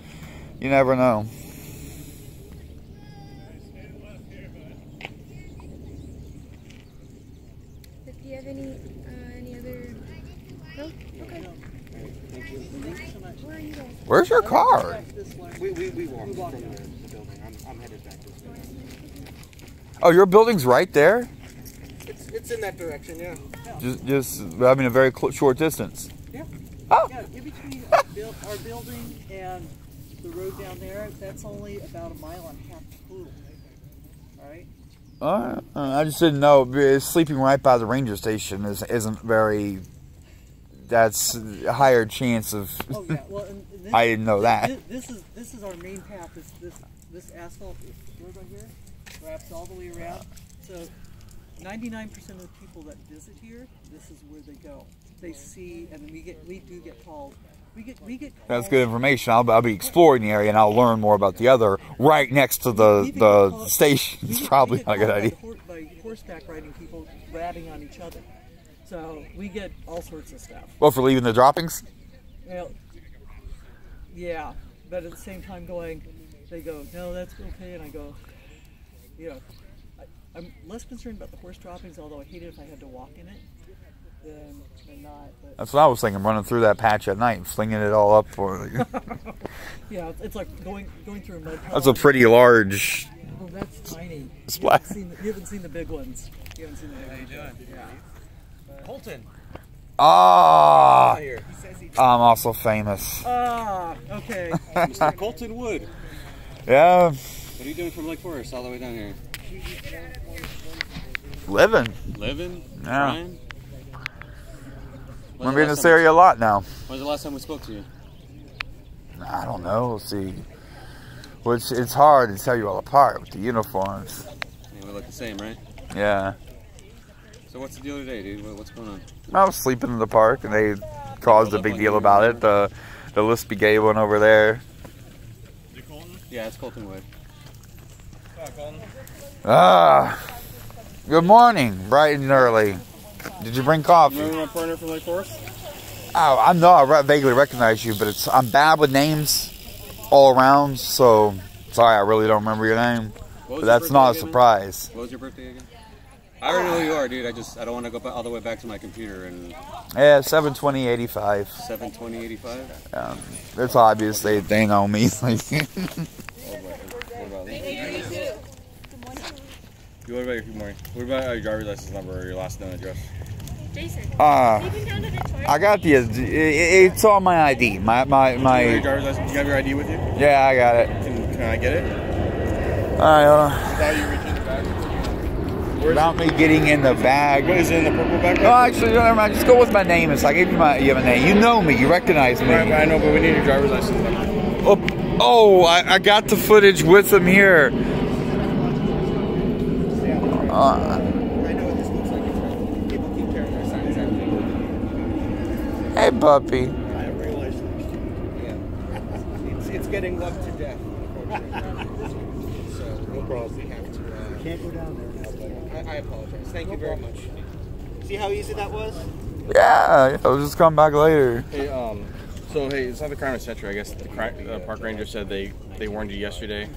you never know. Do you have any other? No. Okay. Where are you going? Where's your car? We walked from the building. I'm headed back this way. Oh, your building's right there? It's in that direction, yeah. Just I mean, a very short distance. Yeah. Oh. Yeah, in between our building and the road down there, that's only about 1.5 miles total. All right? I just didn't know. Sleeping right by the ranger station isn't very. That's a higher chance of. Oh yeah. Well, and this, I didn't know that. This is our main path. This asphalt road right here wraps all the way around. So 99% of the people that visit here, this is where they go. They see, and we do get called. We get calls. That's good information. I'll be exploring the area and I'll learn more about the other right next to the station. It's probably not a good idea. By horseback riding people ratting on each other. So we get all sorts of stuff. Well, for leaving the droppings? Well, yeah, but at the same time they go, no, that's okay, and I go, you know, I'm less concerned about the horse droppings, although I hate it if I had to walk in it, than not. But That's what I was thinking, running through that patch at night, slinging it all up for you. yeah, it's like going through a mud puddle. That's a pretty large Oh, that's tiny. splash. You haven't seen the big ones. You haven't seen the big ones. How you doing? Yeah. Colton. Ah, Here. He says he I'm also famous. Ah, okay. Mr. Colton Wood. Yeah, What are you doing from Lake Forest all the way down here? living. Living? Yeah. Trying? I'm in this area a lot now. When's the last time we spoke to you? I don't know. Let's see. Which it's hard to tell you all apart with the uniforms. Yeah, we look the same, right? Yeah. So what's the deal today, dude? What's going on? I was sleeping in the park and they caused a big deal about it. The Lispy gay one over there. Is it Colton? Yeah, it's Colton Wood. Ah. Good morning, bright and early. Did you bring coffee? Remember my partner from Lake Forest? Oh, I know I vaguely recognize you, but I'm bad with names all around, so sorry, I really don't remember your name. But that's not a surprise. What was your birthday again? I already know who you are, dude. I don't want to go all the way back to my computer and Yeah, 7/20/85. 7/20/85. It's obvious they know me. What about your good morning? What about your driver's license number or your last known address? Jason. I got it's on my ID. Your My driver's license. Do you have your ID with you? yeah, I got it. Can I get it? All right, hold on. Without you reaching the bag. Without me getting in the bag. What is it in the purple bag? No, actually, never mind. Just go with my name. It's like you have a name. You know me. You recognize me. Right, I know, but we need your driver's license number. I got the footage with him here. I know what this looks like. People keep tearing their signs out. Hey, puppy. I realize. Yeah. It's getting loved to death. So no problem. We have to. Can't go down there. I apologize. Thank you very much. See how easy that was? Yeah, I'll just come back later. Hey, it's not the crime of century. I guess the park ranger said they warned you yesterday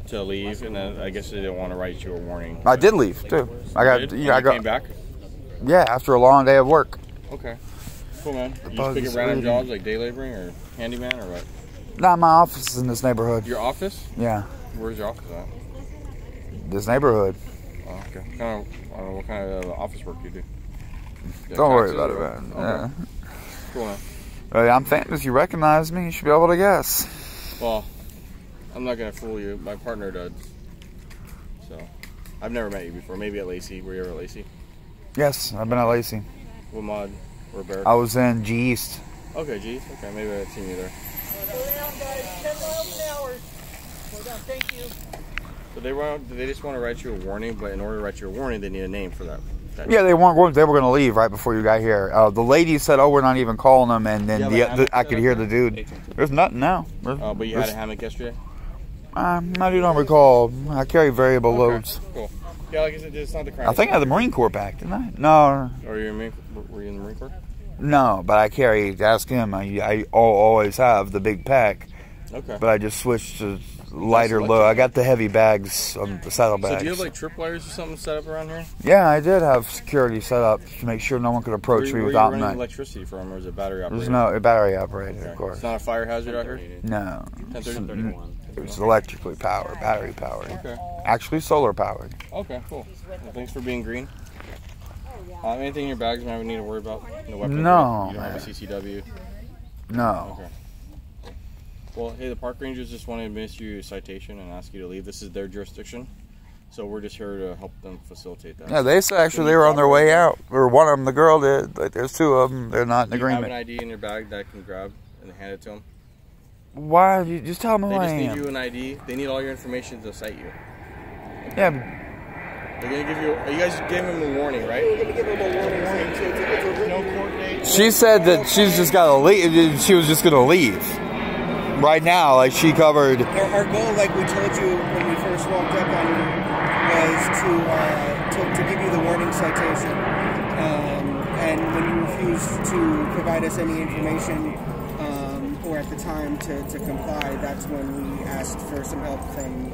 to leave, and then I guess they didn't want to write you a warning. I did leave too. I came back. Yeah, after a long day of work. Okay, cool, man. You just picking random jobs like day laboring or handyman or what? Nah, my office is in this neighborhood. Your office? Yeah, Where's your office at? this neighborhood. Oh, okay. I don't know what kind of office work you do. Don't worry about it, man. Okay. Yeah. Cool, man. I'm famous. You recognize me. You should be able to guess. Well, I'm not gonna fool you. My partner does. So, I've never met you before. Maybe at Lacey. Were you ever at Lacey? Yes, I've been at Lacey. What mod? Or Barracks? I was in G East. Okay, geez. Okay, maybe I've seen you there. Slow down, guys. 10 miles an hour. Slow down. Thank you. So they just want to write you a warning, but in order to write you a warning, they need a name for that. Yeah, they weren't going. They were going to leave right before you got here. The lady said, "Oh, we're not even calling them," and then I could hear the dude. There's nothing now. But you had a hammock yesterday. I do not recall. I carry variable loads. Cool. Yeah, like I said, it's not the crime. I think I had the Marine Corps pack, didn't I? No. Were you in the Marine Corps? No, but I carry, ask him, I always have the big pack. Okay. But I just switched to lighter load. I got the heavy bags, the saddle bags. So do you have like tripwires or something set up around here? Yeah, I did have security set up to make sure no one could approach me without Where are you running my... electricity from, or is it battery operated? There's no battery operated, Okay. of course. It's not a fire hazard out here? No. 1031. It's electrically powered, battery powered. Okay. Actually solar powered. Okay, cool. Well, thanks for being green. Anything in your bags you might need to worry about? No weapons? No. You don't have a CCW? No. Okay. Well, hey, the park rangers just want to administer you a citation and ask you to leave. This is their jurisdiction, so we're just here to help them facilitate that. Yeah, they said actually they were on their way out. Or one of them, the girl did. Like, there's two of them. They're not in Do you agreement. have an ID in your bag that I can grab and hand it to them? Why? You just tell them who I They just need am. you an ID. They need all your information to cite you. Yeah. They're gonna give you. You guys gave them a warning, right? We're gonna give them a warning. So it's a no court date. She said that she's just got to leave. She was just going to leave. Right now, like she covered. Our goal, like we told you when we first walked up on you, was to give you the warning citation. And when you refused to provide us any information, or at the time to comply, that's when we asked for some help from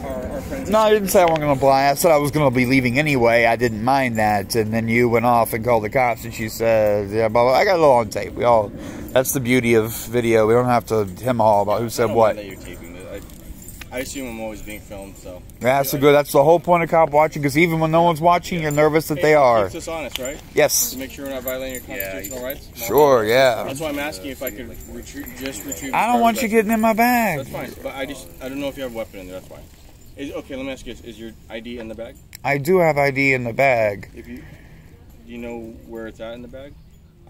our friends. No, I didn't say I wasn't going to apply. I said I was going to be leaving anyway. I didn't mind that. And then you went off and called the cops, and she said, "Yeah, blah, blah." I got it all on tape. We all. That's the beauty of video. We don't have to hem all about who said what. That you're taping it. I assume I'm always being filmed, so. Yeah, that's good. That's the whole point of cop watching. Because even when no one's watching, you're nervous that they are. Keeps us honest, right? Yes. To make sure we're not violating your constitutional rights. Sure. Yeah. That's why I'm asking if I could retrieve. I don't want you getting in my bag. That's fine, but I don't know if you have a weapon in there. That's fine. Okay, let me ask you: is your ID in the bag? I do have ID in the bag. Do you know where it's at in the bag?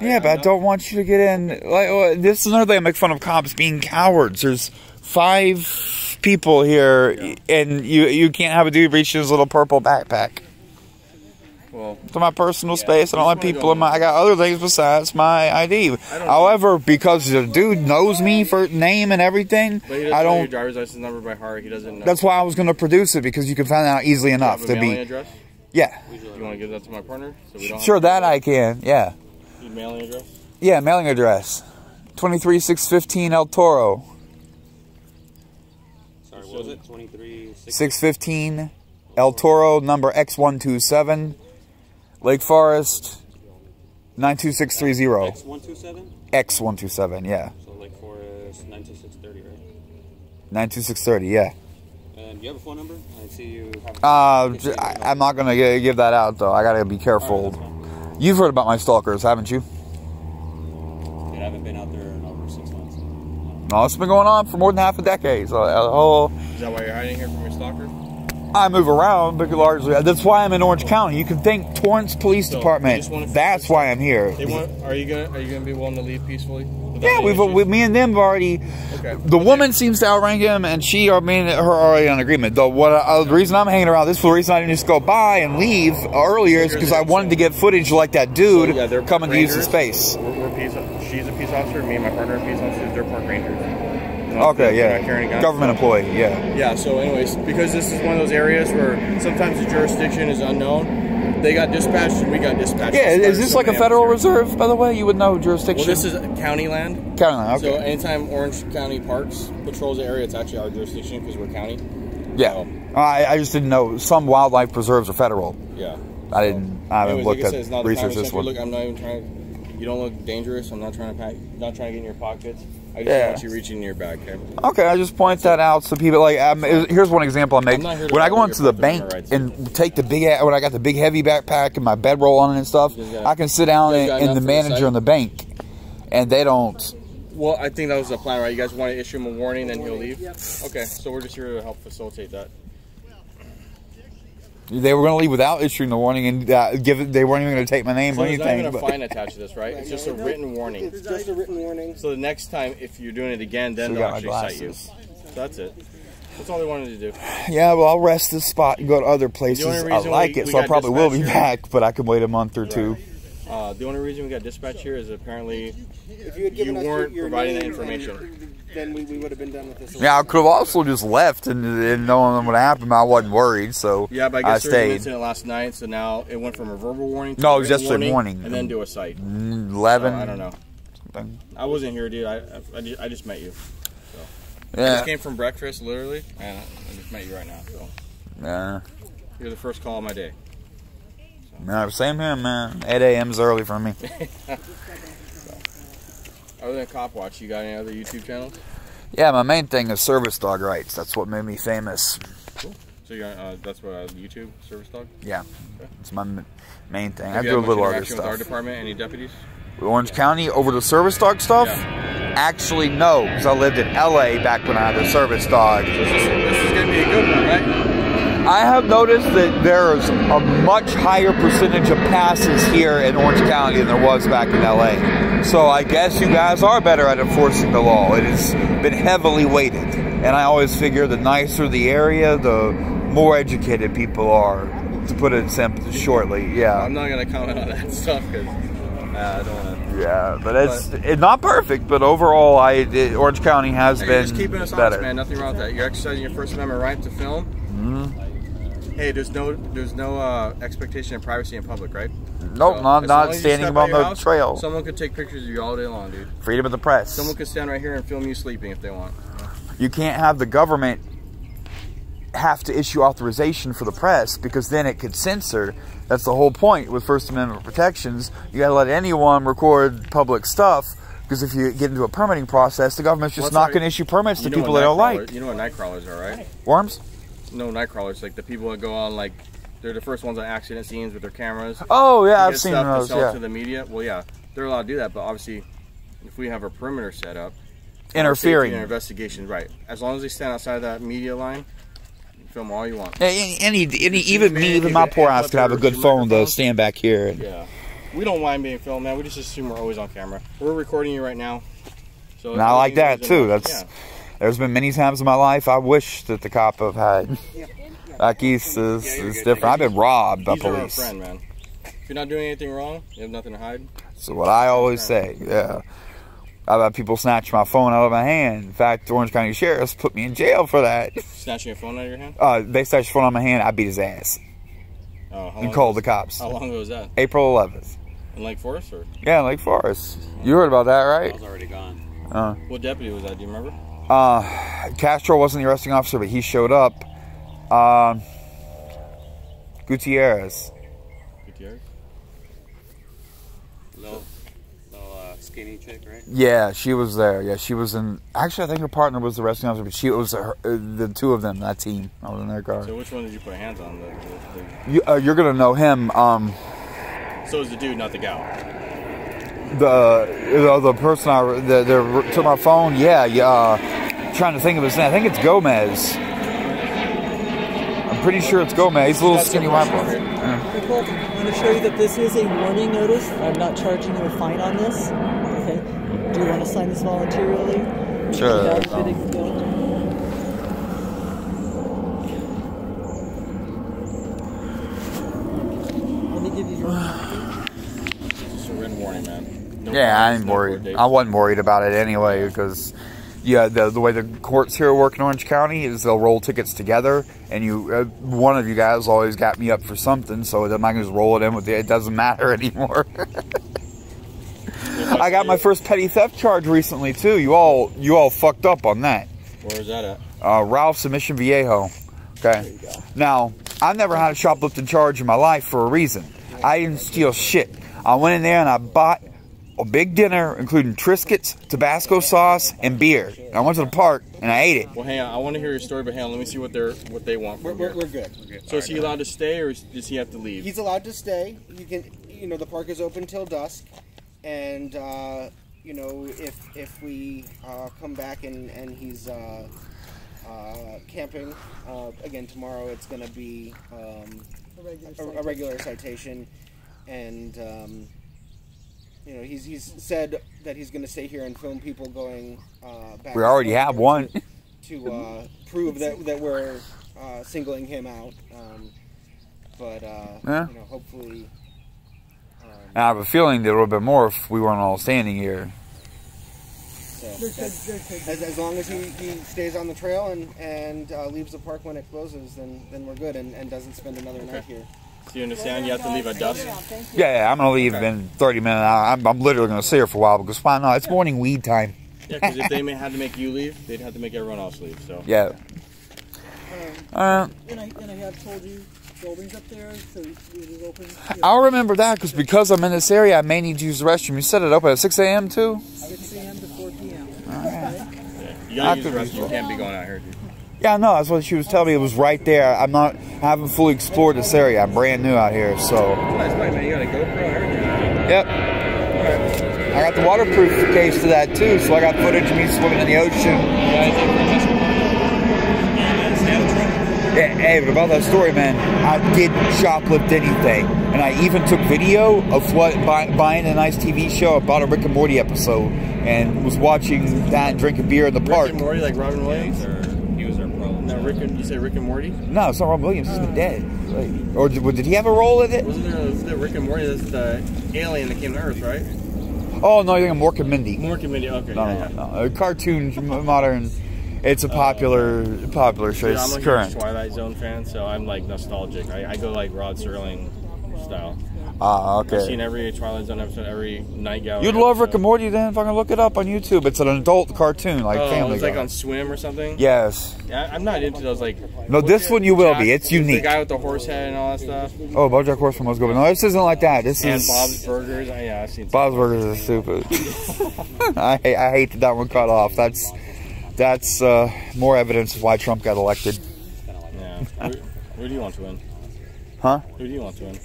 Yeah, but I don't want you to get in. Like, this is another thing I make fun of cops being cowards. There's 5 people here, and you can't have a dude reach his little purple backpack. Well, to my personal space. I don't let people in my... I got other things besides my ID. However, because the dude knows me for name and everything, but he doesn't know your driver's license number by heart. He doesn't know. That's why I was going to produce it, because you can find out easily enough Do you have a to mailing be... address? Yeah. Do you want to give that to my partner? So we don't Sure, that I can. Yeah. Your mailing address? Yeah, mailing address. 23615 El Toro. Sorry, what was it? 615 El Toro, number X127, Lake Forest, 92630. X127? X127, yeah. So Lake Forest, 92630, right? 92630, yeah. And do you have a phone number? I see you have... I'm not going to give that out, though. I got to be careful. You've heard about my stalkers, haven't you? Dude, I haven't been out there in over 6 months. No, it's been going on for more than half a decade. So, is that why you're hiding here from your stalker? I move around, but largely that's why I'm in Orange County. You can think Torrance Police Department. That's why I'm here. Are you gonna be willing to leave peacefully? Yeah, me and them have already. Okay. The woman seems to outrank him, and her already on agreement. Though the reason I'm hanging around, this is the reason I didn't just go by and leave earlier, is because I wanted to get footage like that dude coming to use the space. She's a peace officer. Me and my partner are peace officers. They're park rangers. Okay, yeah. Government employee, yeah. Yeah, so anyways, because this is one of those areas where sometimes the jurisdiction is unknown, they got dispatched and we got dispatched. Yeah, is this like a federal reserve, by the way? You would know jurisdiction. Well, this is county land. County land, okay. So anytime Orange County Parks patrols the area, it's actually our jurisdiction because we're county. Yeah. So, I just didn't know some wildlife preserves are federal. Yeah. I haven't looked at research this one. Look, I'm not even trying. You don't look dangerous. I'm not trying to get in your pockets. I just want you reaching in your bag, okay? Okay, I just point that out so people here's one example I make. When I go into the bank and take when I got the big heavy backpack and my bedroll on it and stuff, I can sit down and the manager in the bank, and they don't. Well, I think that was the plan, right? You guys want to issue him a warning, then he'll leave. Okay, so we're just here to help facilitate that. They were going to leave without issuing the warning, and they weren't even going to take my name or anything. There's not even a fine attached to this, right? It's just a written warning. It's just a written warning. So the next time, if you're doing it again, then they'll actually cite you. So that's it. That's all they wanted to do. Yeah, well, I'll rest this spot and go to other places. I like it, so I probably will be back, but I can wait a month or two. The only reason we got dispatched here is apparently you weren't providing that information. then we would have been done with this. Yeah, I could have also just left and knowing what happened. I wasn't worried, so yeah, but I guess there was an stayed. incident last night, so now it went from a verbal warning to No, a it was written just a warning. and then to a cite. 11. So, I don't know. Something. I wasn't here, dude. I just met you. So. I Yeah. just came from breakfast, literally, and I just met you right now. So Yeah. you're the first call of my day. No, same here, man. 8 a.m.'s early for me. Other than Cop Watch, you got any other YouTube channels? Yeah, my main thing is service dog rights. That's what made me famous. Cool. So you're that's what YouTube service dog. Yeah, Okay. it's my main thing. Have I you do a had much little other interaction with our stuff. department? Any deputies? Orange County over the service dog stuff? Yeah. Actually, no, because I lived in LA back when I had a service dog. This is gonna be a good one, right? I have noticed that there's a much higher percentage of passes here in Orange County than there was back in LA. So I guess you guys are better at enforcing the law. It has been heavily weighted. And I always figure the nicer the area, the more educated people are, to put it shortly. Yeah. I'm not gonna comment on that stuff because I don't want to. Yeah, but it's not perfect. But overall, Orange County has Hey, been you're just keeping us better. honest, man. Nothing wrong with that. You're exercising your First Amendment right to film. Mm-hmm. Hey, there's no expectation of privacy in public, right? Nope, So, not as long as you standing step on out your the house, trail. Someone could take pictures of you all day long, dude. Freedom of the press. Someone could stand right here and film you sleeping if they want. You can't have the government have to issue authorization for the press because then it could censor. That's the whole point with First Amendment protections. You gotta let anyone record public stuff because if you get into a permitting process, the government's just not going to issue permits to people they don't like. You know what night crawlers are, right? Worms? No, night crawlers, like the people that go on, like, they're the first ones on accident scenes with their cameras. Oh, yeah, to I've get seen stuff those, to sell yeah. to the media. Well, yeah, they're allowed to do that, but obviously, if we have a perimeter set up, Interfering. an investigation, right? As long as they stand outside that media line, you can film all you want. Even my poor ass could have a good phone to stand back here. Yeah, we don't mind being filmed, man. We just assume we're always on camera. We're recording you right now, so And I like that too. There's been many times in my life I wish that the cop have had. Back east is different. I've been robbed by He's our police. friend, man. If you're not doing anything wrong, you have nothing to hide. So what I always say, yeah. I've had people snatch my phone out of my hand. In fact, the Orange County Sheriff's put me in jail for that. Snatching your phone out of your hand? They snatched your phone out of my hand. I beat his ass. Oh, how And long called was- the cops. How long ago was that? April 11th. In Lake Forest, or Yeah, Lake Forest. You heard about that, I right? was already gone. what deputy was that? Do you remember? Castro wasn't the arresting officer, but he showed up. Gutierrez. Gutierrez? Little skinny chick, right? Yeah, she was there. Yeah, she was in. Actually, I think her partner was the arresting officer, but she was the two of them. That team. I was in their car. So which one did you put hands on? You're gonna know him. So is the dude, not the gal? The person that took my phone. Yeah. Trying to think of his name. I think it's Gomez. I'm pretty sure it's Gomez. He's a little skinny white boy. Hey, Colton, I want to show you that this is a warning notice. I'm not charging you a fine on this. Okay. Do you want to sign this voluntarily? Sure. Without admitting guilt? Let me give you your Just a written warning, man. No Yeah, I fines, ain't no court worried. dates. I wasn't worried about it anyway because, yeah, the way the courts here work in Orange County is they'll roll tickets together, and one of you guys always got me up for something, so I'm not gonna just roll it in with you. It doesn't matter anymore. I got my first petty theft charge recently too. You all fucked up on that. Where is that at? Ralph's in Mission Viejo. Okay. Now, I've never had a shoplifting charge in my life for a reason. I didn't steal shit. I went in there and I bought a big dinner, including Triscuits, Tabasco sauce, and beer. And I went to the park and I ate it. Well, hang on. I want to hear your story, but hang on. Let me see what they want. We're From you. good. So is he allowed to stay, or does he have to leave? He's allowed to stay. The park is open till dusk, and if we come back and he's camping again tomorrow, it's going to be a regular citation, and he's said that he's going to stay here and film people going back. We already have one. to prove that we're singling him out, hopefully. And I have a feeling there would have been more if we weren't all standing here. So So There could be. as long as he stays on the trail and leaves the park when it closes, then we're good, and doesn't spend another night here. So you understand you have to leave at dusk? Yeah, I'm gonna leave in 30 minutes. I'm literally gonna stay here for a while because why not? It's morning weed time. Yeah, because if they had to make you leave, they'd have to make everyone else leave. So Yeah. And I have told you, buildings up there, so it is open. I'll remember that because I'm in this area, I may need to use the restroom. You said it open at 6 a.m. too? 6 a.m. to 4 p.m. yeah, you gotta use the restroom. You can't be going out here, dude. Yeah, no, that's what she was telling me. It was right there. I haven't fully explored this area. I'm brand new out here, so. Nice bike, man. You got a GoPro, everything. Yep. I got the waterproof case to that too, so I got footage of me swimming in the ocean. Yeah, hey, but about that story, man, I didn't shoplift anything. And I even took video of buying a nice TV show. I bought a Rick and Morty episode and was watching that and drinking beer in the park. Rick and Morty, like Robin Williams? He was our pro. No, you say Rick and Morty? No, it's not Robin Williams. He's been dead. Like, or did he have a role in it? Wasn't there Rick and Morty? That's the alien that came to Earth, right? Oh, no, you're thinking Mork and Mindy. Mork and Mindy, okay. No. A cartoon, modern. It's a popular show. Yeah, I'm It's a current. huge Twilight Zone fan, so I'm like nostalgic. I go like Rod Serling style. Okay. I've seen every Twilight Zone episode, every Night Gallery. You'd love Rick and Morty then, if I can look it up on YouTube. It's an adult cartoon, like Family it's like Guy. on Swim or something? Yes. Yeah, I'm not into those like... No, this one you will be. It's unique. The guy with the horse head and all that stuff. Oh, BoJack Horseman was good. No, this isn't like that. This and is... Bob's Burgers. Yeah, I've seen Bob's Burgers is stupid. I hate that one cut off. That's more evidence of why Trump got elected. Yeah. Who do you want to win? Huh? Who do you want to win?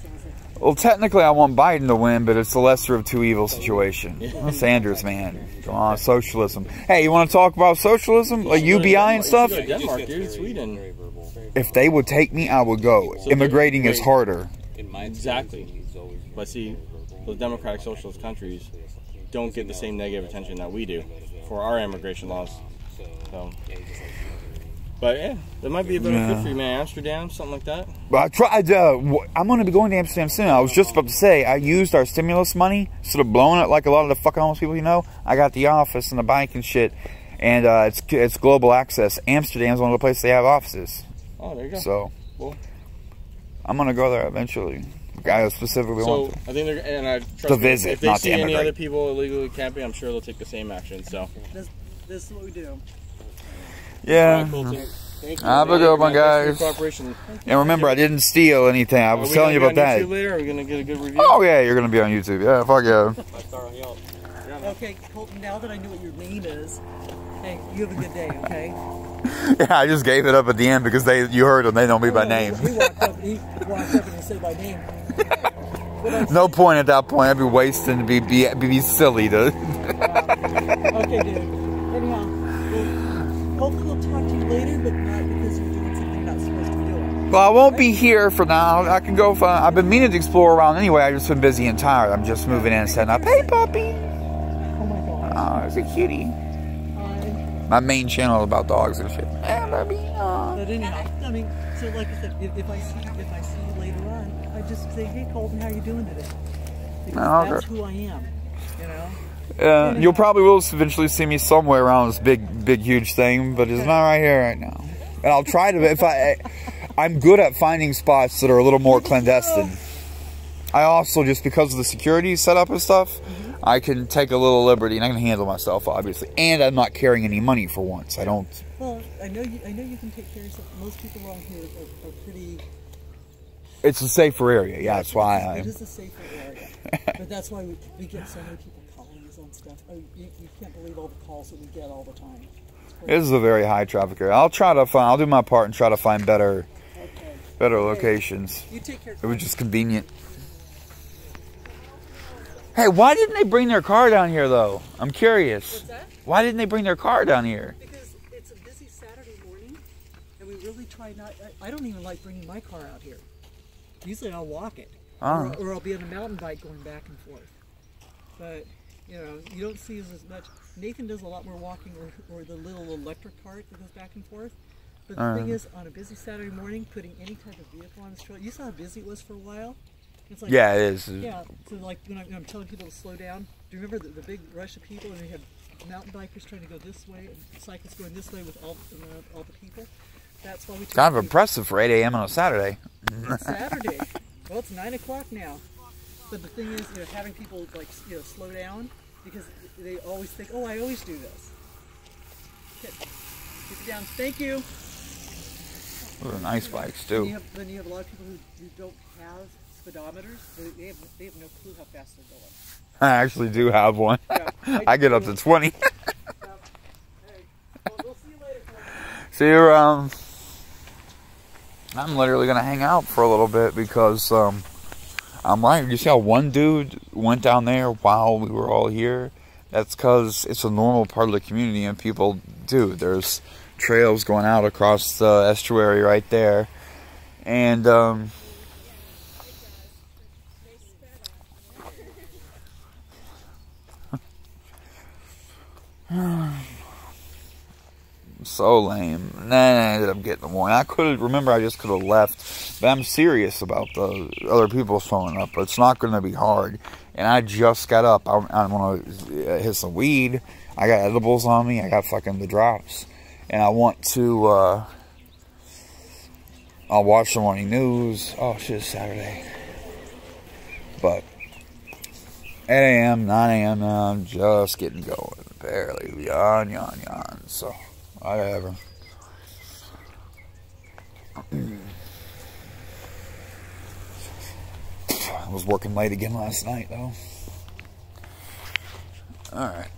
Well, technically I want Biden to win, but it's the lesser of two evils situation. Sanders, man. Come on, socialism. Hey, you want to talk about socialism? Like UBI and stuff? You go to Denmark, dude. Sweden. If they would take me, I would go. Immigrating is harder. Exactly. But see, those democratic socialist countries don't get the same negative attention that we do for our immigration laws. So, but yeah, that might be a better fit for you, man. Amsterdam, something like that. But I tried. I'm going to be going to Amsterdam soon. I was just about to say I used our stimulus money instead of blowing it like a lot of the fucking homeless people. You know, I got the office and the bike and shit, and it's global access. Amsterdam's one of the places they have offices. Oh, there you go. So, cool. I'm going to go there eventually. I specifically want to. I think they're, and I trust to me, visit, if they not see to any immigrate. other people illegally camping, I'm sure they'll take the same action. So, This is what we do. Yeah. Thank you. Have a good one, guys. Cooperation. And remember, I didn't steal anything. I was telling you about that. Later, are we gonna get a good review? Oh yeah, you're gonna be on YouTube. Yeah, fuck yeah. Okay, Colton. Now that I know what your name is, hey, you have a good day. Okay. Yeah, I just gave it up at the end because you heard them. They know me by name. He walked up and he said my name. No point at that point. I'd be wasting to be silly to. Okay, dude. Anyhow, hopefully we'll talk to you later, but not because you're doing something you're not supposed to be doing. Well, I won't be here for now. I can go. I've been meaning to explore around anyway. I've just been busy and tired. I'm just moving in and setting up. Hey, puppy. Oh my god. Oh, it's a cutie. My main channel is about dogs and shit. Hey, puppy. But anyhow, I mean, so like I said, if I see you later on, I just say, hey, Colton, how you doing today? Because that's who I am. You know. Yeah, you'll probably will eventually see me somewhere around this big, huge thing, but it's not right here right now. And I'll try to. I'm good at finding spots that are a little more clandestine. I also, just because of the security setup and stuff, I can take a little liberty and I can handle myself, obviously. And I'm not carrying any money for once. I don't. Well, I know you can take care of yourself. Most people around here are pretty. It's a safer area. Yeah, that's why It is a safer area, but that's why we get so many people calling us on stuff. You can't believe all the calls that we get all the time. This is a very high traffic area. I'll do my part and try to find better locations. You take care. It was just convenient. Hey, why didn't they bring their car down here though? I'm curious. What's that? Why didn't they bring their car down here? Because it's a busy Saturday morning, and we really try not. I don't even like bringing my car out here. Usually I'll walk it, or I'll be on a mountain bike going back and forth. But you know, you don't see as much. Nathan does a lot more walking, or the little electric cart that goes back and forth. But the thing is, on a busy Saturday morning, putting any type of vehicle on this trail, you saw how busy it was for a while. It's like, yeah, it is. Yeah, so like when I'm telling people to slow down, do you remember the big rush of people and we had mountain bikers trying to go this way, and cyclists going this way with all the people. That's why we took Kind of impressive for 8 a.m. on a Saturday. It's Saturday. Well, it's 9 o'clock now. But the thing is, having people like slow down, because they always think, oh, I always do this. Okay. Keep it down. Thank you. Those are nice bikes too. Then you have a lot of people who don't have speedometers. They have no clue how fast they're going. I actually do have one. Yeah, I get up to 20. Hey, we'll see you later. See you around. I'm literally gonna hang out for a little bit because I'm right. You see how one dude went down there while we were all here? That's because it's a normal part of the community, and people do. There's trails going out across the estuary right there, and so lame. Nah, I ended up getting one. I could have, remember, I just could have left. But I'm serious about the other people showing up. But it's not going to be hard. And I just got up. I'm going to hit some weed. I got edibles on me. I got fucking the drops. And I want to, I'll watch the morning news. Oh, shit, it's Saturday. But 8 a.m., 9 a.m. now, I'm just getting going. Barely. Yawn. So, whatever. I was working late again last night, though. Alright.